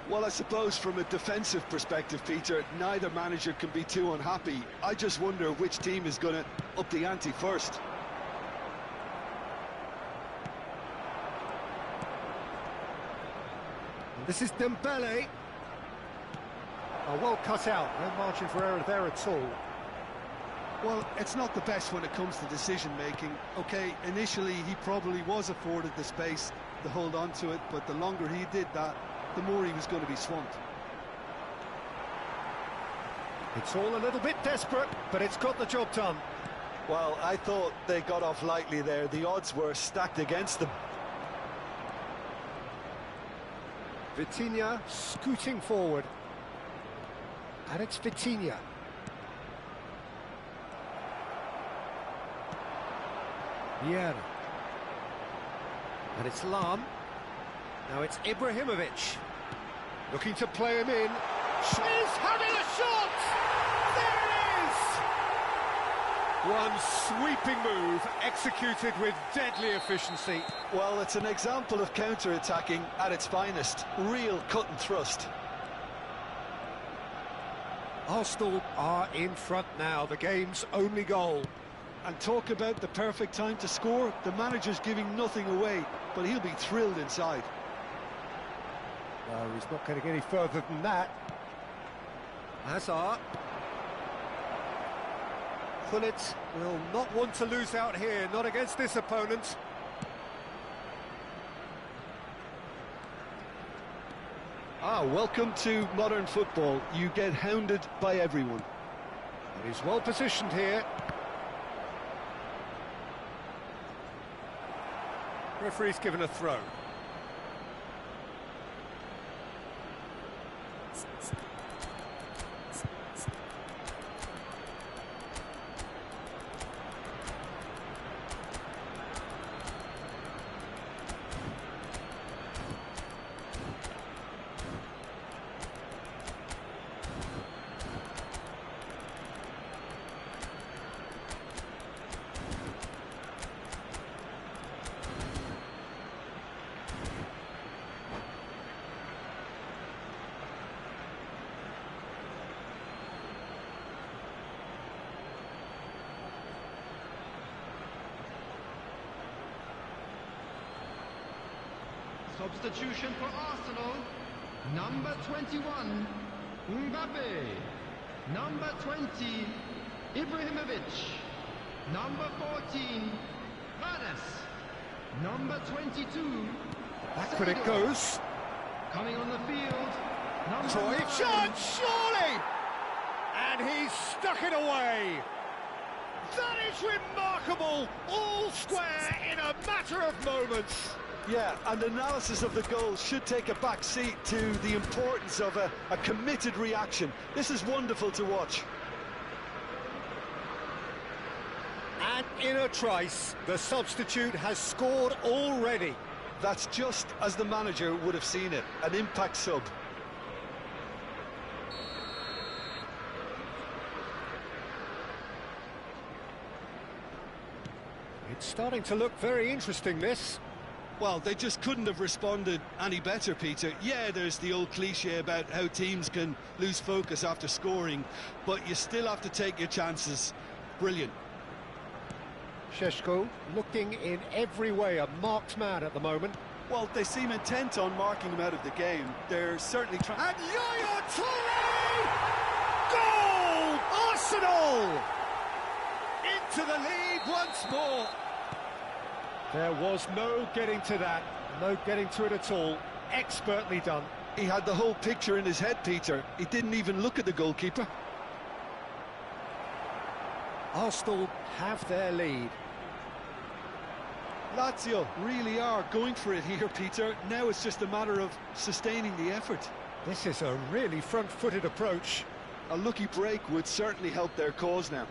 Well, I suppose from a defensive perspective, Peter, neither manager can be too unhappy. I just wonder which team is going to up the ante first. And this is Dembele. Oh, well cut out, no margin for error there at all. Well, it's not the best when it comes to decision-making. OK, initially he probably was afforded the space to hold on to it, but the longer he did that, the more he was going to be swamped. It's all a little bit desperate, but it's got the job done. Well, I thought they got off lightly there. The odds were stacked against them. Vitinha scooting forward. And it's Vitinha. Vieira. And it's Lam. Now it's Ibrahimovic. Looking to play him in. He's having a shot! There it is! One sweeping move, executed with deadly efficiency. Well, it's an example of counter-attacking at its finest. Real cut and thrust. Arsenal are in front now, the game's only goal. And talk about the perfect time to score. The manager's giving nothing away, but he'll be thrilled inside. No, he's not going to get any further than that. Hazard. Gullit will not want to lose out here, not against this opponent. Welcome to modern football. You get hounded by everyone. And he's well positioned here. Referee's given a throw. Substitution for Arsenal. Number 21, Mbappe. Number 20, Ibrahimovic. Number 14, Vargas. Number 22, Backward it goes. coming on the field. Number Troy, 9. chance, surely! And he's stuck it away. That is remarkable, all square in a matter of moments. Yeah, and analysis of the goal should take a back seat to the importance of a committed reaction. This is wonderful to watch. And in a trice, the substitute has scored already. That's just as the manager would have seen it, an impact sub. It's starting to look very interesting, this. Well, they just couldn't have responded any better, Peter. Yeah, there's the old cliche about how teams can lose focus after scoring, but you still have to take your chances. Brilliant. Šeško looking in every way a marked man at the moment. Well, they seem intent on marking him out of the game. They're certainly trying... And Yaya Toure! Arsenal! Into the lead once more. There was no getting to that, no getting to it at all. Expertly done. He had the whole picture in his head, Peter. He didn't even look at the goalkeeper. Arsenal have their lead. Lazio really are going for it here, Peter. Now it's just a matter of sustaining the effort. This is a really front-footed approach. A lucky break would certainly help their cause now.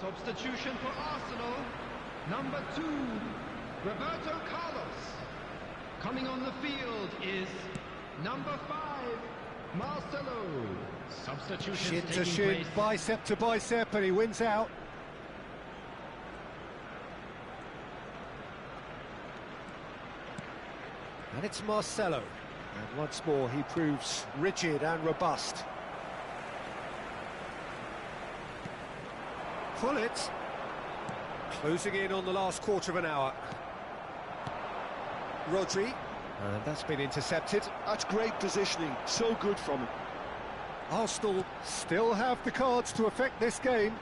Substitution for Arsenal, number 2, Roberto Carlos. Coming on the field is number 5, Marcelo. Substitution Shin to shin, place. bicep to bicep, and he wins out. And it's Marcelo. And once more he proves rigid and robust. Gullit, closing in on the last quarter of an hour. Rodri, and that's been intercepted. That's great positioning, so good from him. Arsenal still have the cards to affect this game.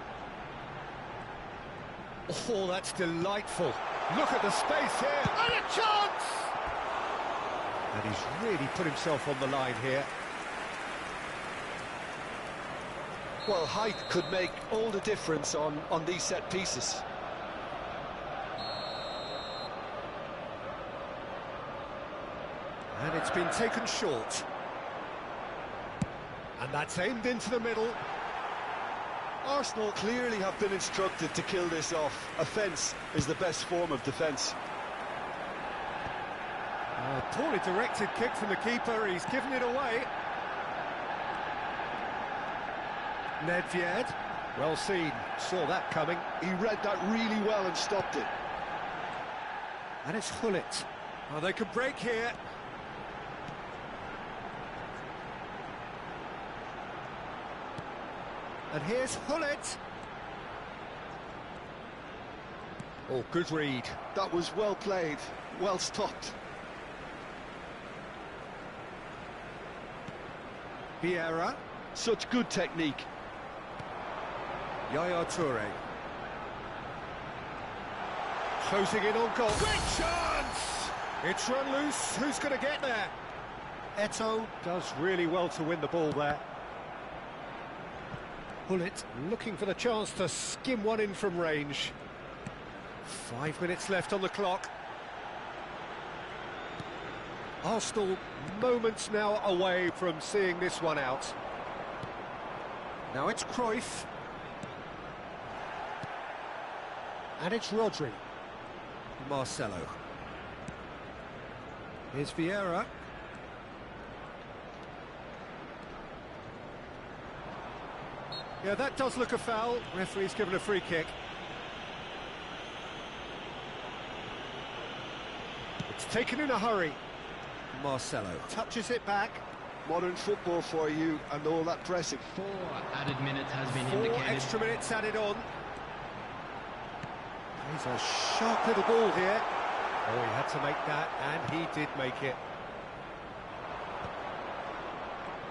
Oh, that's delightful. Look at the space here, and a chance! And he's really put himself on the line here. Well, height could make all the difference on these set pieces. And it's been taken short. And that's aimed into the middle. Arsenal clearly have been instructed to kill this off. Offence is the best form of defence. A poorly directed kick from the keeper, he's given it away. Nedved, well seen, saw that coming. He read that really well and stopped it. And it's Gullit. Oh, they could break here. And here's Gullit. Oh, good read. That was well played, well stopped. Vieira. Such good technique. Yaya Toure. Closing in on goal. Great chance! It's run loose. Who's going to get there? Eto'o does really well to win the ball there. Gullit looking for the chance to skim one in from range. 5 minutes left on the clock. Arsenal moments now away from seeing this one out. Now it's Cruyff. And it's Rodri. Marcelo. Here's Vieira. Yeah, that does look a foul. Referee's given a free kick. It's taken in a hurry. Marcelo touches it back. Modern football for you and all that pressing. 4 added minutes has been 4 indicated. extra minutes added on. He's a sharp little ball here. Oh, he had to make that, and he did make it.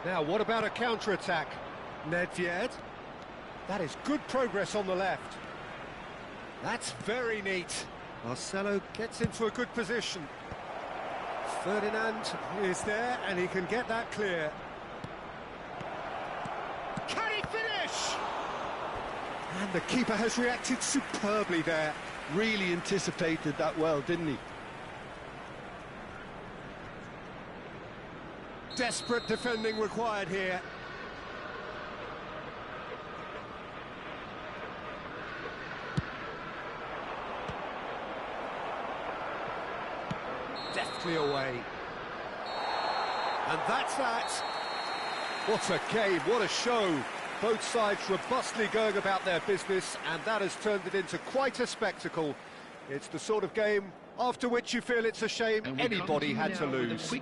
Now, what about a counter-attack? Nedved. That is good progress on the left. That's very neat. Marcelo gets into a good position. Ferdinand is there, and he can get that clear. Can he finish? And the keeper has reacted superbly there. Really anticipated that well, didn't he? Desperate defending required here. Deftly away. And that's that. What a game, what a show. Both sides robustly going about their business, and that has turned it into quite a spectacle. It's the sort of game after which you feel it's a shame anybody had to lose.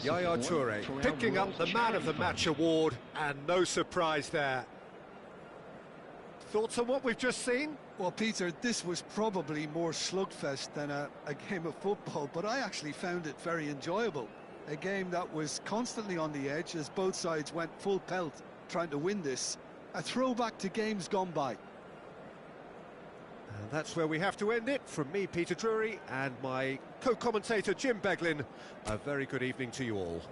Yaya Toure picking up the Man of the Match award, and no surprise there. Thoughts on what we've just seen? Well, Peter, this was probably more slugfest than a game of football, but I actually found it very enjoyable. A game that was constantly on the edge as both sides went full pelt trying to win this. A throwback to games gone by. And that's where we have to end it. From me, Peter Drury, and my co-commentator, Jim Beglin, a very good evening to you all.